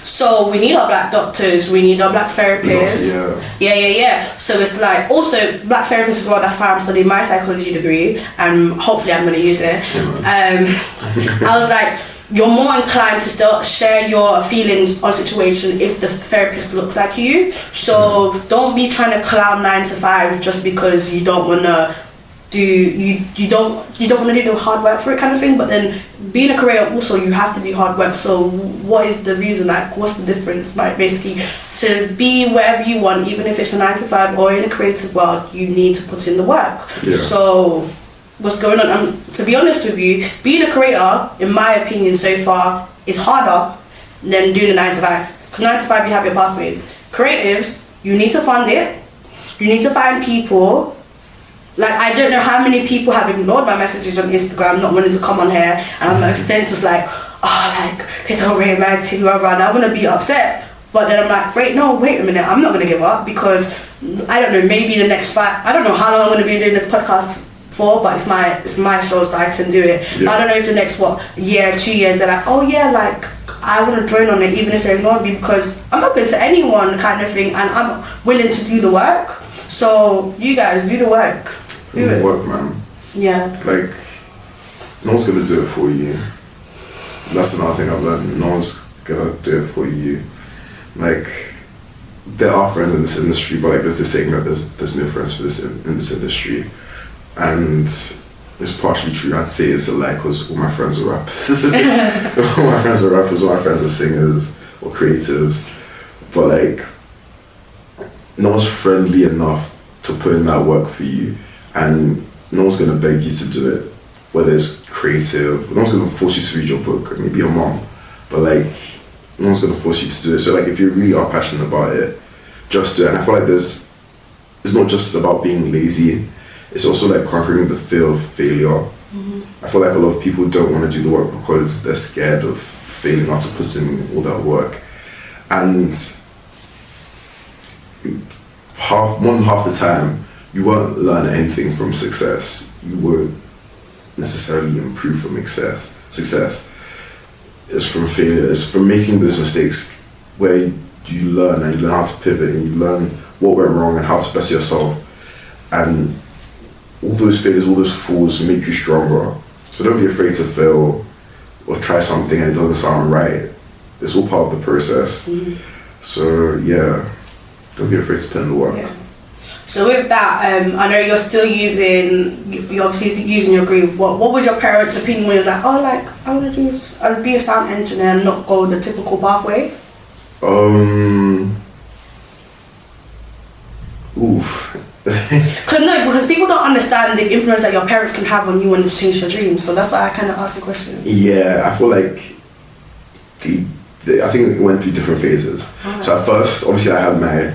So we need our black doctors, we need our black therapists. Yeah. So it's like, also black therapists as well. That's why I'm studying my psychology degree, and hopefully I'm going to use it. I was like, you're more inclined to still share your feelings on a situation if the therapist looks like you. So don't be trying to clown 9 to 5 just because you don't want to you don't want to do the hard work for it, kind of thing. But then being a career, also you have to do hard work. So what is the reason? Like, what's the difference? Like, basically, to be wherever you want, even if it's a 9 to 5 or in a creative world, you need to put in the work. So what's going on? To be honest with you, being a creator, in my opinion so far, is harder than doing a 9 to 5. Because 9 to 5, you have your pathways. Creatives, you need to fund it. You need to find people. Like, I don't know how many people have ignored my messages on Instagram, not wanting to come on here, and I'm like, just like, they don't rate my thing, and I'm gonna be upset. But then I'm like, wait a minute, I'm not gonna give up, because I don't know, maybe the next I don't know how long I'm gonna be doing this podcast for, but it's my show, so I can do it. I don't know if the next year, 2 years, they're like, oh yeah, like, I want to join on it, even if they ignore me, because I'm open to anyone, kind of thing, and I'm willing to do the work. So you guys do the work. Do it. Work, man. Yeah. Like, no one's gonna do it for you. That's another thing I've learned. No one's gonna do it for you. Like, there are friends in this industry, but like, there's this saying that there's no friends for this in this industry, and it's partially true. I'd say it's a lie because all my friends are rappers. All my friends are rappers. All my friends are singers or creatives, but like, no one's friendly enough to put in that work for you. And no one's gonna beg you to do it, whether it's creative. No one's gonna force you to read your book, maybe your mom, but like, no one's gonna force you to do it. So like, if you really are passionate about it, just do it. And I feel like it's not just about being lazy, it's also like conquering the fear of failure. I feel like a lot of people don't want to do the work because they're scared of failing after putting all that work. And more than half the time, you won't learn anything from success. You won't necessarily improve from success. It's from failure. It's from making those mistakes where you learn, and you learn how to pivot, and you learn what went wrong and how to better yourself. And all those failures, all those falls make you stronger. So don't be afraid to fail or try something and it doesn't sound right. It's all part of the process. So yeah, don't be afraid to put in the work. Yeah. So with that, I know you're obviously using your degree. What was your parents' opinion when you was like, oh, like, I want to be a sound engineer and not go the typical pathway? Because people don't understand the influence that your parents can have on you when it's changed your dreams. So that's why I kind of asked the question. Yeah, I feel like I think it went through different phases. Right. So at first, obviously, I had my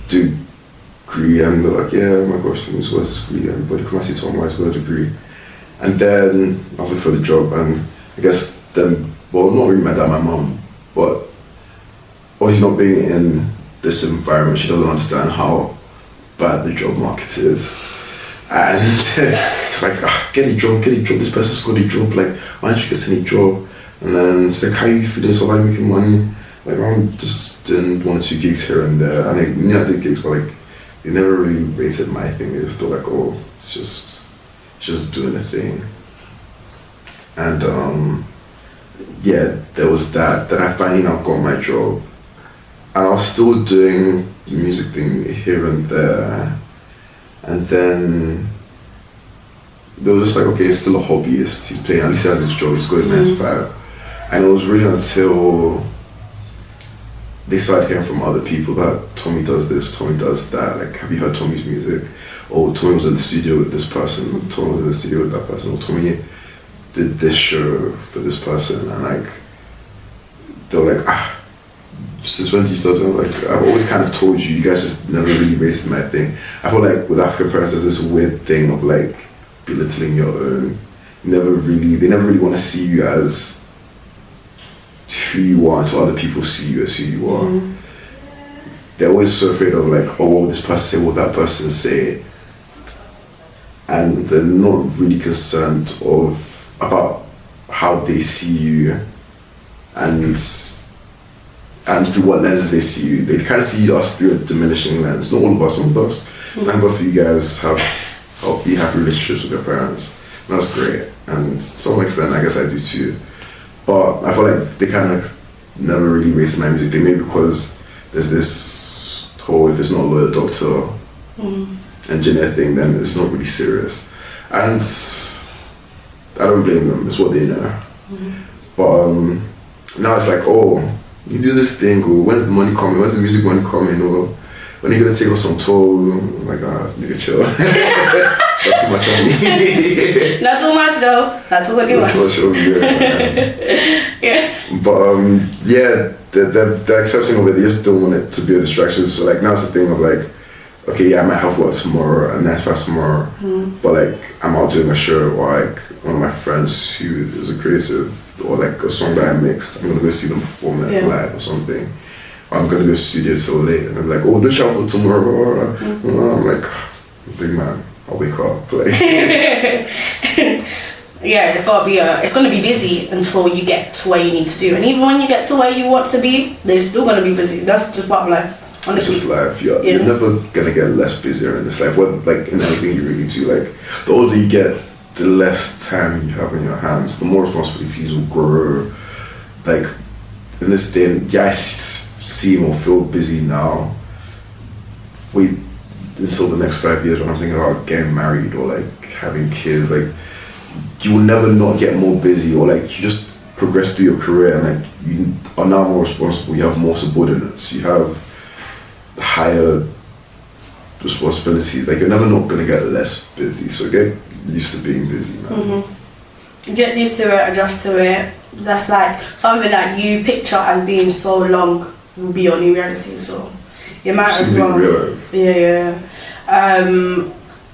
degree, and they're like, yeah, oh my gosh, Tommy's got a degree. Everybody come and see Tom, why's got a degree? And then I was looking for the job, and I guess then, well, not really my dad, my mum, but obviously not being in this environment, she doesn't understand how bad the job market is. And it's like, get a job, this person's got a job, like, why don't you get any job? And then it's like, how are you feeling, so how are you making money? Like, I'm just doing 1 or 2 gigs here and there. And I did gigs, but like, they never really rated my thing. They just thought like, oh, it's just doing a thing. And yeah, there was that. Then I finally now got my job. And I was still doing the music thing here and there. And then they were just like, okay, it's still a hobbyist. He's playing, at least he has his job, he's got his 9 to 5. And it was really until they started hearing from other people that Tommy does this, Tommy does that. Like, have you heard Tommy's music? Or Tommy was in the studio with this person, Tommy was in the studio with that person, or Tommy did this show for this person. And like, they were like, since when did you start doing? Like, I've always kind of told you, you guys just never really rated my thing. I feel like with African parents, there's this weird thing of like belittling your own. They never really want to see you as who you are until other people see you as who you are. They're always so afraid of like, oh, what will this person say, what will that person say? And they're not really concerned about how they see you and through what lenses they see you. They kind of see us through a diminishing lens. Not all of us, some of us. Thank God for you guys have healthy, happy relationships with your parents. And that's great. And to some extent, I guess I do too. But I feel like they kind of never really rated my music. They maybe because there's this whole, if it's not a lawyer, doctor, engineer thing, then it's not really serious. And I don't blame them, it's what they know. But now it's like, oh, you do this thing, or when's the money coming, when's the music money coming, or when are you gonna take us on tour? I'm like, nigga, chill. Not too much on me. Not too much though. Not too fucking much. Yeah. But yeah, they're accepting of it. They just don't want it to be a distraction. So like now it's the thing of like, okay, yeah, I might have work tomorrow, a 9 to 5 tomorrow, but like I'm out doing a show, or like one of my friends who is a creative, or like a song that I mixed, I'm gonna go see them perform it live or something. Or I'm gonna go to the studio so late, and I'm like, oh, do shuffle tomorrow. I'm like, big man, I'll wake up. Like. Yeah, it's gonna be busy until you get to where you need to do, and even when you get to where you want to be, they're still gonna be busy. That's just part of life. Honestly. It's just life. You're never gonna get less busier in this life. Whether like in anything you really do, like the older you get, the less time you have in your hands, the more responsibilities will grow. Like in this day, I seem or feel busy now. Wait until the next 5 years when I'm thinking about getting married or like having kids. Like you will never not get more busy, or like you just progress through your career and like you are now more responsible. You have more subordinates. You have higher responsibilities. Like you're never not gonna get less busy. So get used to being busy, man. Get used to it, adjust to it. That's like something that you picture as being so long will be your new reality. So you might as well. Yeah.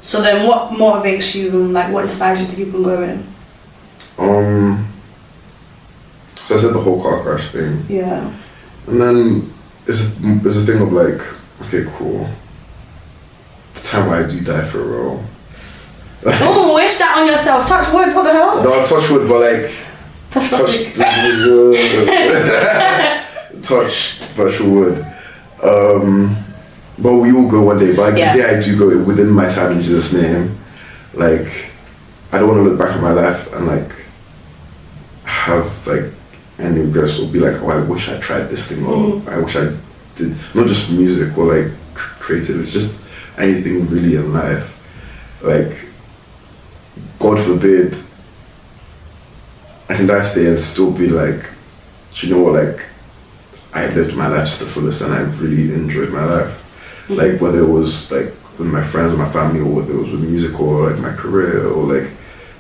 So then, what motivates you? Like, what inspires you to keep on going? So I said the whole car crash thing. Yeah. And then it's a thing of like, Okay, cool. The time where I do die for real. Oh, wish that on yourself. Touch wood, what the hell? No, touch wood, but like touch touch virtual wood. But we all go one day. But like the day I do go, within my time in Jesus' name, like I don't want to look back at my life and like have like any regrets or be like, oh, I wish I tried this thing, or I wish I did, not just music or like creative, it's just anything really in life. Like, God forbid, I can die today and still be like, do you know what, like, I lived my life to the fullest and I really enjoyed my life. Like, whether it was like with my friends, my family, or whether it was with music or like my career, or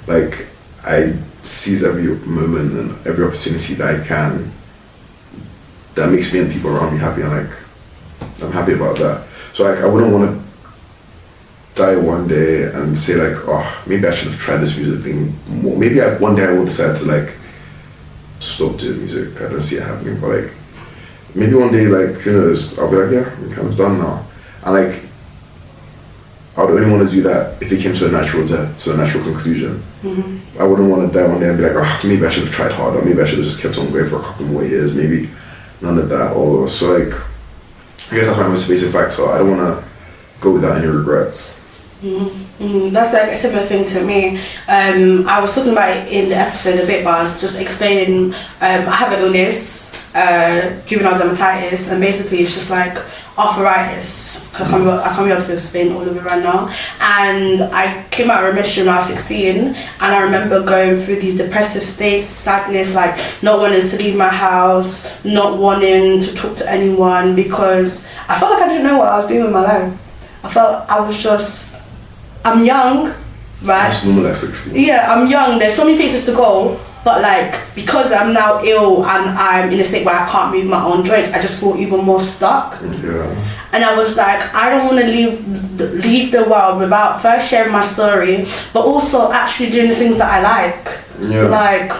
like I seize every moment and every opportunity that I can that makes me and people around me happy, and like I'm happy about that. So like I wouldn't want to die one day and say like, oh, maybe I should have tried this music thing more. Maybe one day I will decide to like stop doing music. I don't see it happening, but like maybe one day, like, who knows, I'll be like, yeah, I'm kind of done now. And like I would only want to do that if it came to a natural death, to a natural conclusion. I wouldn't want to die one day and be like, oh, maybe I should have tried harder, maybe I should have just kept on going for a couple more years, maybe none of that. Or so like I guess that's my motivating factor. I don't want to go without any regrets. That's like a similar thing to me. I was talking about it in the episode a bit, but I was just explaining I have an illness, juvenile dermatitis, and basically it's just like arthritis. I can't be able to explain all of it right now. And I came out of remission when I was 16, and I remember going through these depressive states, sadness, like not wanting to leave my house, not wanting to talk to anyone, because I felt like I didn't know what I was doing with my life. I felt I was just, I'm young, right? That's normal at 16. Yeah, I'm young, there's so many places to go, but like, because I'm now ill and I'm in a state where I can't move my own joints, I just feel even more stuck. Yeah. And I was like, I don't want to leave the world without first sharing my story, but also actually doing the things that I like. Yeah. Like,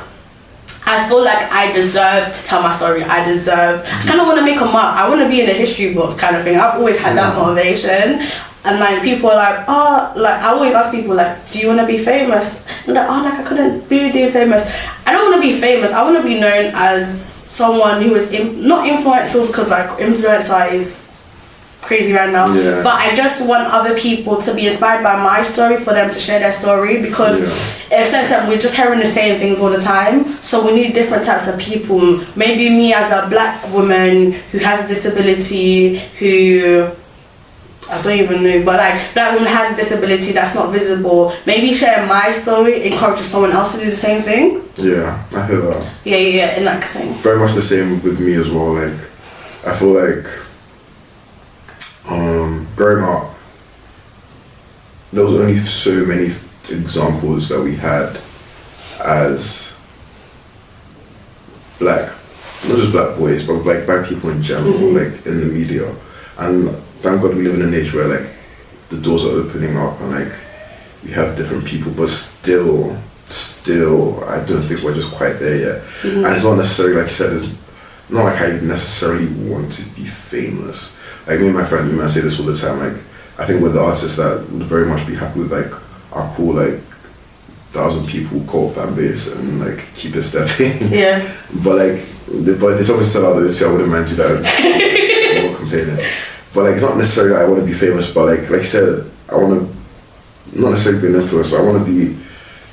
I feel like I deserve to tell my story. I kind of want to make a mark. I want to be in the history books kind of thing. I've always had that motivation. And like people are like, oh, like I always ask people like, do you want to be famous? And they're like, oh, like I couldn't be famous. I don't want to be famous. I want to be known as someone who is not influencer, because like influencer is crazy right now. Yeah. But I just want other people to be inspired by my story, for them to share their story, because it says that we're just hearing the same things all the time. So we need different types of people. Maybe me as a black woman who has a disability, who I don't even know, but like black woman has a disability that's not visible. Maybe sharing my story encourages someone else to do the same thing. Yeah, I hear that. Yeah, and like saying. Very much the same with me as well. Like, I feel like growing up, there was only so many examples that we had as black, not just black boys, but like black people in general, like in the media. And thank God we live in an age where like the doors are opening up and like we have different people, but still I don't think we're just quite there yet. And it's not necessarily, like you said, it's not like I necessarily want to be famous. Like me and my friend, I say this all the time, like I think we're the artists that would very much be happy with like our cool like 1,000 people cult fan base and like keep it stepping. Yeah. But like there's always tell others, so I wouldn't mind do that. I'm not complaining. But like it's not necessarily that I want to be famous, but like you said, I want to not necessarily be an influencer. I want to be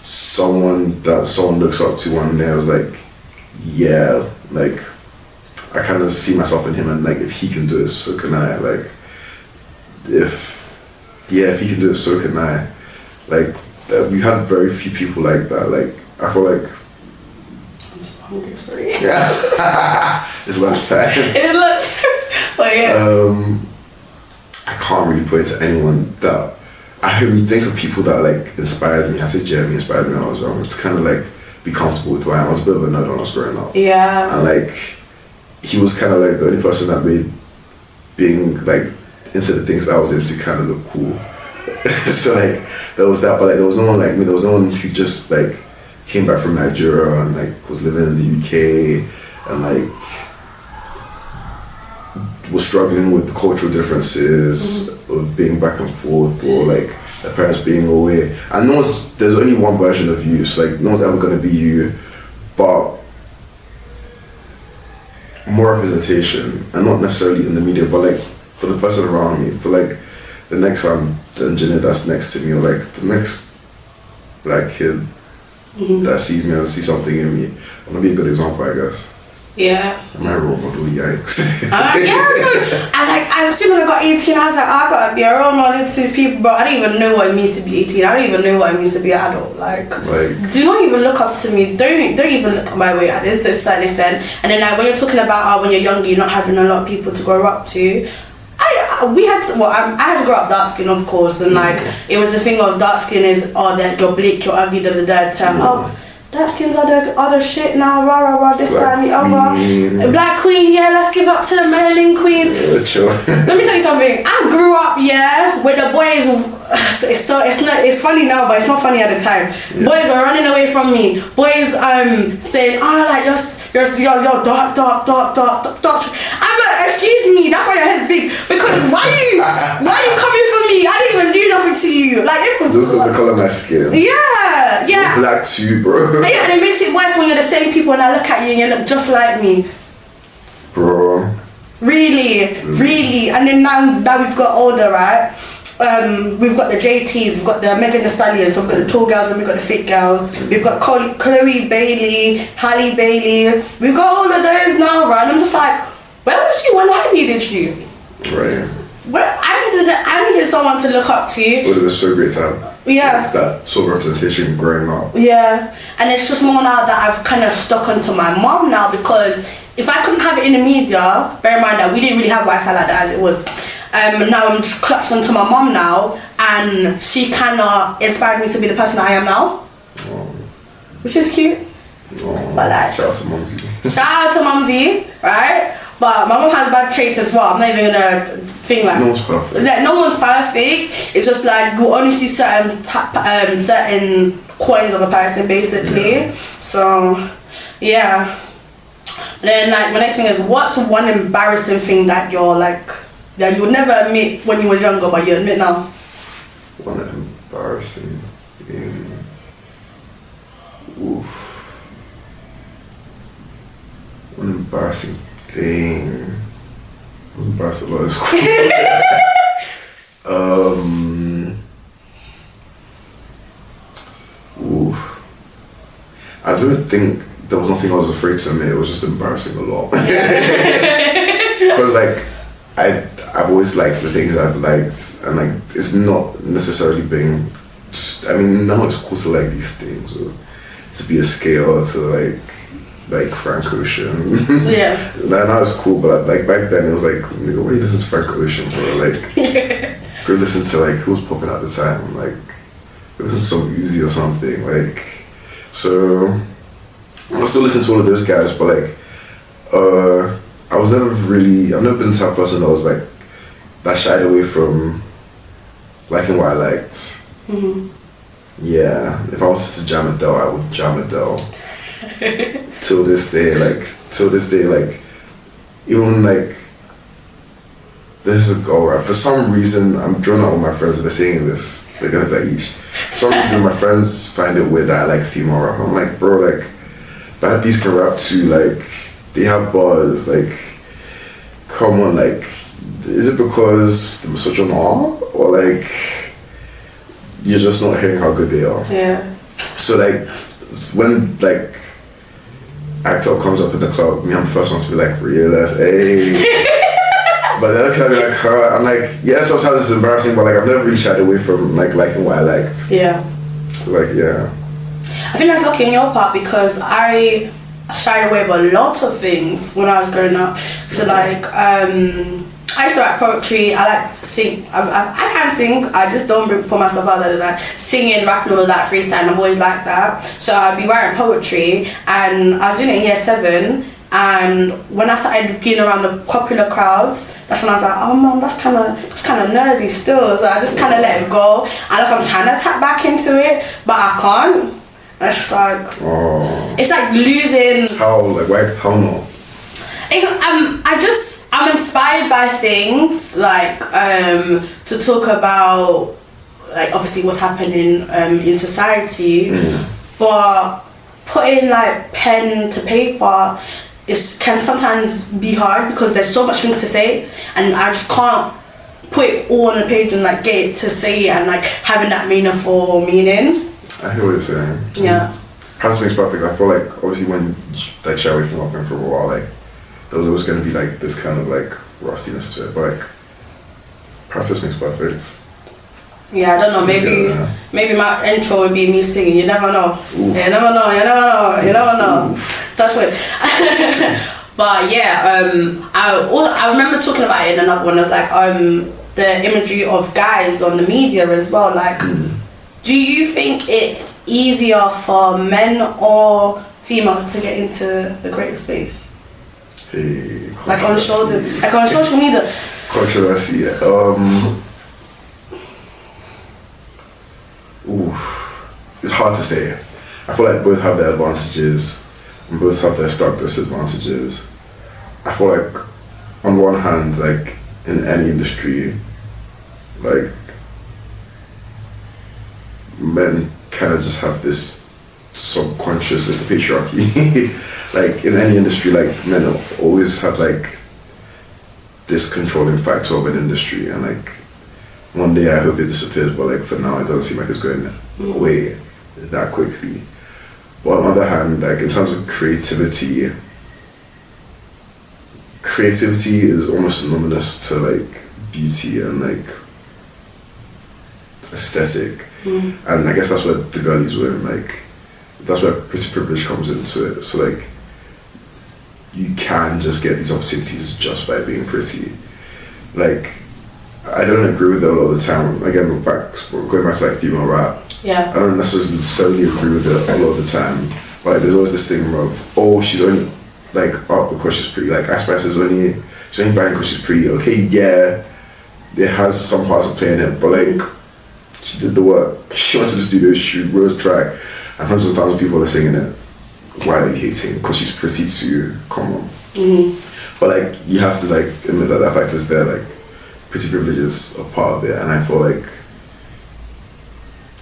someone that someone looks up to one day. I was like, yeah, like I kind of see myself in him, and like if he can do it, so can I. Like if he can do it, so can I. Like we had very few people like that. Like I feel like I'm so hungry. Sorry. Yeah, it's lunchtime. It's lunchtime. But yeah. I can't really point to anyone that I think of people that like inspired me. I say Jeremy inspired me when I was young. It's kind of like be comfortable with who I am. I was a bit of a nerd when I was growing up. Yeah. And like he was kind of like the only person that made being like into the things that I was into kind of look cool. So like there was that, but like there was no one like me. There was no one who just like came back from Nigeria and like was living in the UK and like was struggling with cultural differences of being back and forth, or like their parents being away, and there's only one version of you, so like no one's ever gonna be you, but more representation, and not necessarily in the media, but like for the person around me, for like the next engineer that's next to me, or like the next black kid that sees me and sees something in me. I'm gonna be a good example, I guess. Yeah. My role model, yikes. As soon as I got 18, I was like, I gotta be a role model to these people, bro. I don't even know what it means to be 18. I don't even know what it means to be an adult. Like do not even look up to me. Don't even look at my way at this to a certain extent. And then like when you're talking about when you're younger, you're not having a lot of people to grow up to. I had to grow up dark skin, of course, and like it was the thing of dark skin is that you're bleak, you're ugly, dark skins are the shit now, this, that, and the other. Black queen, yeah, let's give up to the melanin queens. Yeah, sure. Let me tell you something. I grew up, with the boys. It's funny now, but it's not funny at the time. Yeah. Boys are running away from me. Boys saying, like you're dark. I'm like, excuse me, that's why your head's big. Because why are you coming for me? I didn't even do nothing to you. Like look at the colour of my skin. Yeah. You're black too, bro. Yeah, and it makes it worse when you're the same people and I look at you and you look just like me. Bro. Really. And then now we've got older, right? We've got the JTs, we've got the Megan Thee Stallions, so we've got the tall girls and we've got the fit girls. We've got Chloe Bailey, Halle Bailey. We've got all of those now, right? And I'm just like, where was you when I needed you? Right. I needed someone to look up to. It would have been so great to have that sort of representation growing up. Yeah, and it's just more now that I've kind of stuck onto my mom now, because if I couldn't have it in the media, bear in mind that we didn't really have Wi-Fi like that as it was. Now I'm just clutched onto my mom now, and she kind of inspired me to be the person I am now, which is cute. But like, shout out to Mumsy. Shout out to Mumsy, right? But my mom has bad traits as well. I'm not even gonna think like no one's perfect. Like, no one's perfect. It's just like you only see certain coins of a person basically. So yeah. And then like my next thing is, what's one embarrassing thing that you're like that you would never admit when you were younger but you admit now? One embarrassing thing. Oof. One embarrassing thing. I'm embarrassed a lot of school. Oof. I don't think there was nothing I was afraid to admit. It was just embarrassing a lot. Because like I've always liked the things I've liked, and like it's not necessarily being. I mean, now it's cool to like these things, or to be a scale, to like Frank Ocean. Yeah. Now it's cool, but like back then it was like, nigga, why you listen to Frank Ocean, bro? Like, go listen to like who was popping at the time, like go listen to some Uzi or something, like. So I still listen to all of those guys, but like, I've never been the type of person that was like that shied away from liking what I liked. Mm-hmm. Yeah, if I wanted to jam Adele, I would jam Adele. Till this day, like even like there's a goal, right? For some reason, I'm drawn out with my friends and they're saying this. They're gonna be like, each. For some reason, my friends find it weird that I like female rap. I'm like, bro, like bad beats can rap too. Like they have bars. Like, come on, like, is it because they're such an R, or like you're just not hearing how good they are? Yeah. So like when like actor comes up in the club, me, I'm the first one to be like, real ass, hey. But then I be like, I'm like, yeah, sometimes it's embarrassing, but like I've never really shied away from like liking what I liked. Yeah. So like, yeah. I think that's lucky on your part, because I shied away with a lot of things when I was growing up. So like, I used to write poetry. I like to sing. I can sing. I just don't put myself out there like singing, rapping, all that, freestyle. I've always liked that. So I'd be writing poetry, and I was doing it in year 7. And when I started getting around the popular crowds, that's when I was like, oh man, that's kind of nerdy still. So I just kind of let it go. And like I'm trying to tap back into it, but I can't. And it's just like, it's like losing. How? Like why? How not? I just. I'm inspired by things like to talk about like obviously what's happening in society, but putting like pen to paper can sometimes be hard because there's so much things to say and I just can't put it all on a page and like get it to say it and like having that meaningful meaning. I hear what you're saying. Yeah. Practice makes perfect. I feel like obviously when like shy away from nothing for a while, like there was always going to be like this kind of like rustiness to it, but like practice makes perfect. Yeah, I don't know, maybe my intro would be me singing, you never know. You never know. Touch wood. But yeah, I remember talking about it in another one. I was like, the imagery of guys on the media as well. Like, do you think it's easier for men or females to get into the creative space? Hey, like on social media. Controversy. It's hard to say. I feel like both have their advantages and both have their stark disadvantages. I feel like on one hand, like in any industry, like men kind of just have this subconscious, it's the patriarchy. Like in any industry, like men always have like this controlling factor of an industry, and like one day I hope it disappears, but like for now it doesn't seem like it's going away that quickly. But on the other hand, like in terms of creativity is almost synonymous to like beauty and like aesthetic. And I guess that's where the girlies were, and like that's where pretty privilege comes into it. So like you can just get these opportunities just by being pretty. Like I don't agree with it a lot of the time. Again, going back to like female rap. Yeah. I don't necessarily agree with it a lot of the time. But like, there's always this thing of, oh, she's only like up because she's pretty. Like Ice Spice she's only buying because she's pretty. Okay, yeah, it has some parts of playing it, but like she did the work. She went to the studio, she wrote a track, and hundreds of thousands of people are singing it. Why are you hating? Because she's pretty too. Come on. But like you have to like admit that fact is there. Like pretty privilege is a part of it, and I feel like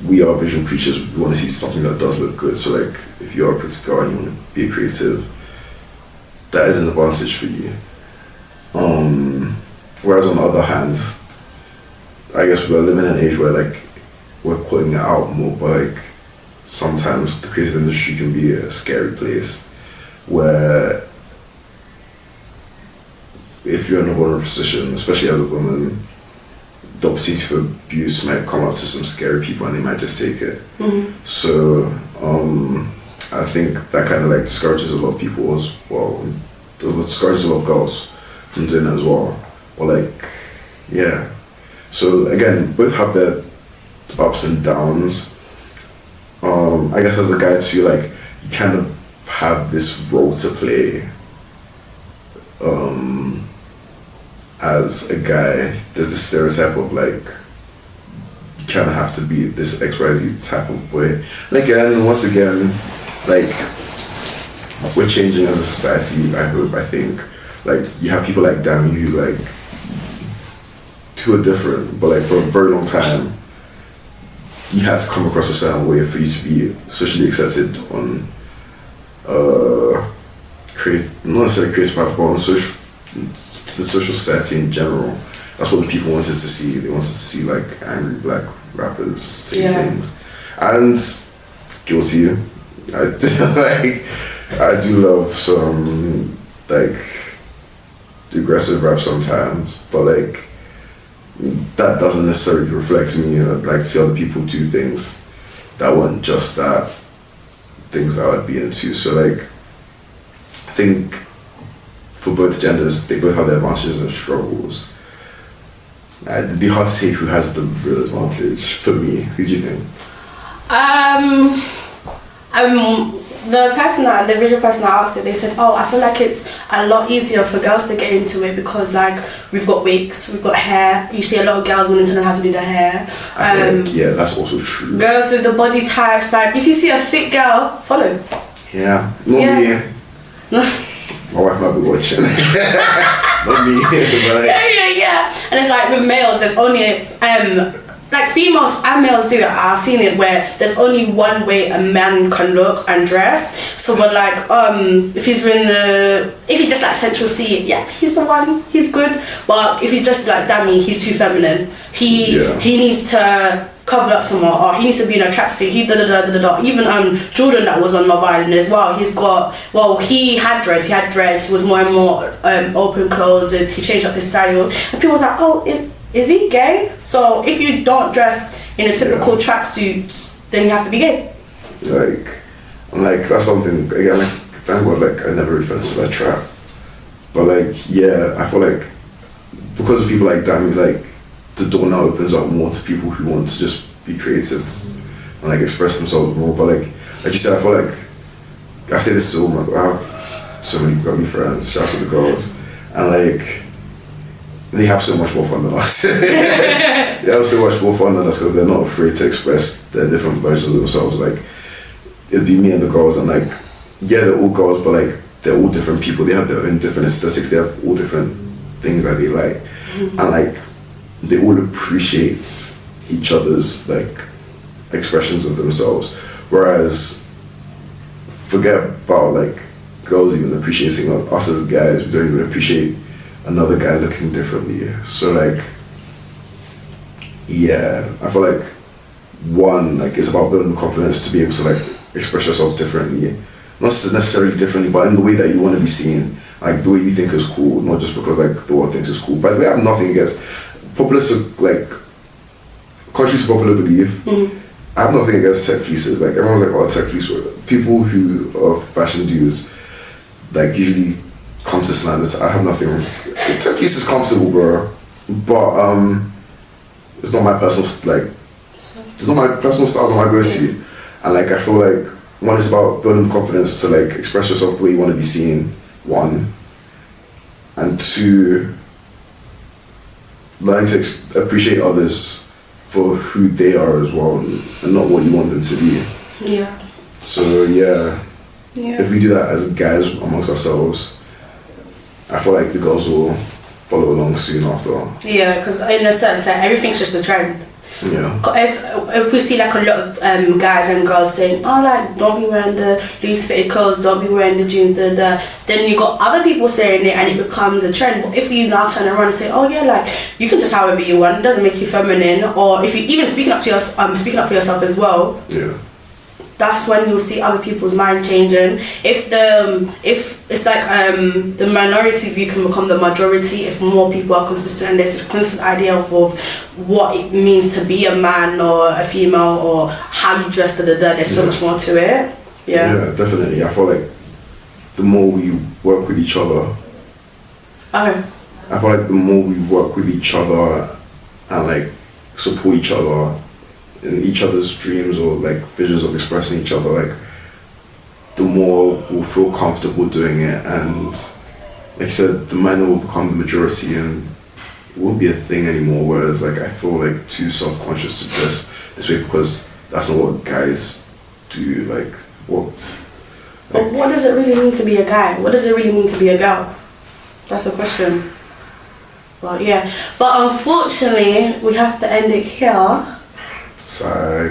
we are visual creatures. We want to see something that does look good. So like if you're a pretty girl and you want to be creative, that is an advantage for you. Whereas on the other hand, I guess we're living in an age where like we're putting it out more, but like sometimes the creative industry can be a scary place where if you're in a vulnerable position, especially as a woman, the opportunity for abuse might come up to some scary people and they might just take it. So I think that kind of like discourages a lot of people as well. It discourages a lot of girls from doing it as well. Or like, yeah. So again, both have their ups and downs. I guess as a guy too, like you kind of have this role to play. As a guy, there's this stereotype of like you kind of have to be this XYZ type of boy. Like, and once again, like we're changing as a society. I think like you have people like Dami who like who are different, but like for a very long time you had to come across a certain way for you to be socially accepted on not necessarily creative path, but on social, to the social society in general. That's what the people wanted to see. They wanted to see like angry black rappers say things. And guilty. I do love some like aggressive rap sometimes, but like that doesn't necessarily reflect me. I'd like to see other people do things that weren't just that, things that I'd be into. So like I think for both genders, they both have their advantages and struggles. It'd be hard to say who has the real advantage for me. Who do you think? The visual person I asked it, they said, oh, I feel like it's a lot easier for girls to get into it because like we've got wigs, we've got hair. You see a lot of girls wanting to learn how to do their hair. Yeah, that's also true. Girls with the body types, like if you see a fit girl, follow. Yeah, not me. My wife might be watching. not me. But like, yeah. And it's like with males, there's only like females and males do it. I've seen it where there's only one way a man can look and dress. So we're like, if he just like Central C, yeah, he's the one, he's good. But if he just like Dammy, he's too feminine. He needs to cover up some more, or he needs to be in a tracksuit. He Even Jordan that was on Love Island as well. He had dreads. He was more and more open clothes. And he changed up his style. And people was like, oh, is he gay? So if you don't dress in a typical tracksuit, then you have to be gay. Like that's something again. Like thank God, like I never really fell into that trap. But like I feel like because of people like Dammy, like the door now opens up more to people who want to just be creative and like express themselves more. But like you said, I feel like I say this to all I have so many girly friends. Shout out to the girls, and like they have so much more fun than us. They have so much more fun than us because they're not afraid to express their different versions of themselves. Like it'd be me and the girls, and like they're all girls, but like they're all different people. They have their own different aesthetics. They have all different things that they like, and like they all appreciate each other's like expressions of themselves. Whereas forget about like girls even appreciating us as guys. We don't even appreciate another guy looking differently. So like I feel like one, like it's about building the confidence to be able to like express yourself differently, not necessarily differently, but in the way that you want to be seen, like the way you think is cool, not just because like the world thinks is cool. By the way, I have nothing against popular, like contrary to popular belief, I have nothing against tech fleeces. Like everyone's like, oh, tech fleece. People who are fashion dudes like usually come to slander. I have nothing. Tech fleece is comfortable, bro, but it's not my personal it's not my personal style, not my go-to. And like I feel like one is about building confidence to like express yourself the way you want to be seen, one, and two, learning to appreciate others for who they are as well, and not what you want them to be. Yeah. So if we do that as guys amongst ourselves, I feel like the girls will follow along soon after. Yeah, because in a certain sense, everything's just a trend. Yeah. If we see like a lot of guys and girls saying, oh, like don't be wearing the loose fitted clothes, don't be wearing the jeans, then you got other people saying it and it becomes a trend. But if you now turn around and say, oh yeah, like you can just however you want, it doesn't make you feminine, or if you even speaking up for yourself as well. Yeah. That's when you'll see other people's mind changing. If it's like the minority view can become the majority if more people are consistent and there's this constant idea of what it means to be a man or a female or how you dress, there's so much more to it. Yeah, definitely. I feel like the more we work with each other, I feel like the more we work with each other and like support each other in each other's dreams or like visions of expressing each other, like the more we'll feel comfortable doing it, and like I said, the minor will become the majority and it won't be a thing anymore. Whereas like I feel like too self-conscious to dress this way because that's not what guys do. But what does it really mean to be a guy? What does it really mean to be a girl? That's the question. Well, yeah, but unfortunately we have to end it here. Sorry.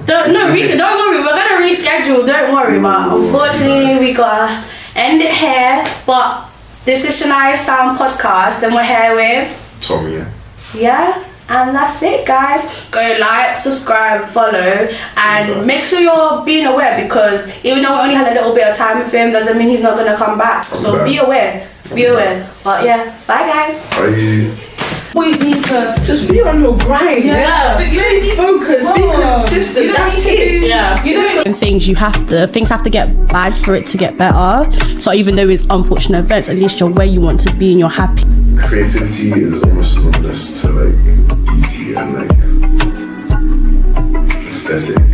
Don't worry, we're gonna reschedule, don't worry, but unfortunately we gotta end it here. But this is Shania Sound Podcast and we're here with Tommy. Yeah, and that's it, guys. Go like, subscribe, follow, and make sure you're being aware, because even though we only had a little bit of time with him doesn't mean he's not gonna come back. So be aware. But yeah, bye guys. Bye. We need to just be on your grind. Yeah. Be focused, be consistent. That's it. Yeah. You know, and things have to get bad for it to get better. So even though it's unfortunate events, at least you're where you want to be and you're happy. Creativity is almost synonymous to like beauty and like aesthetic.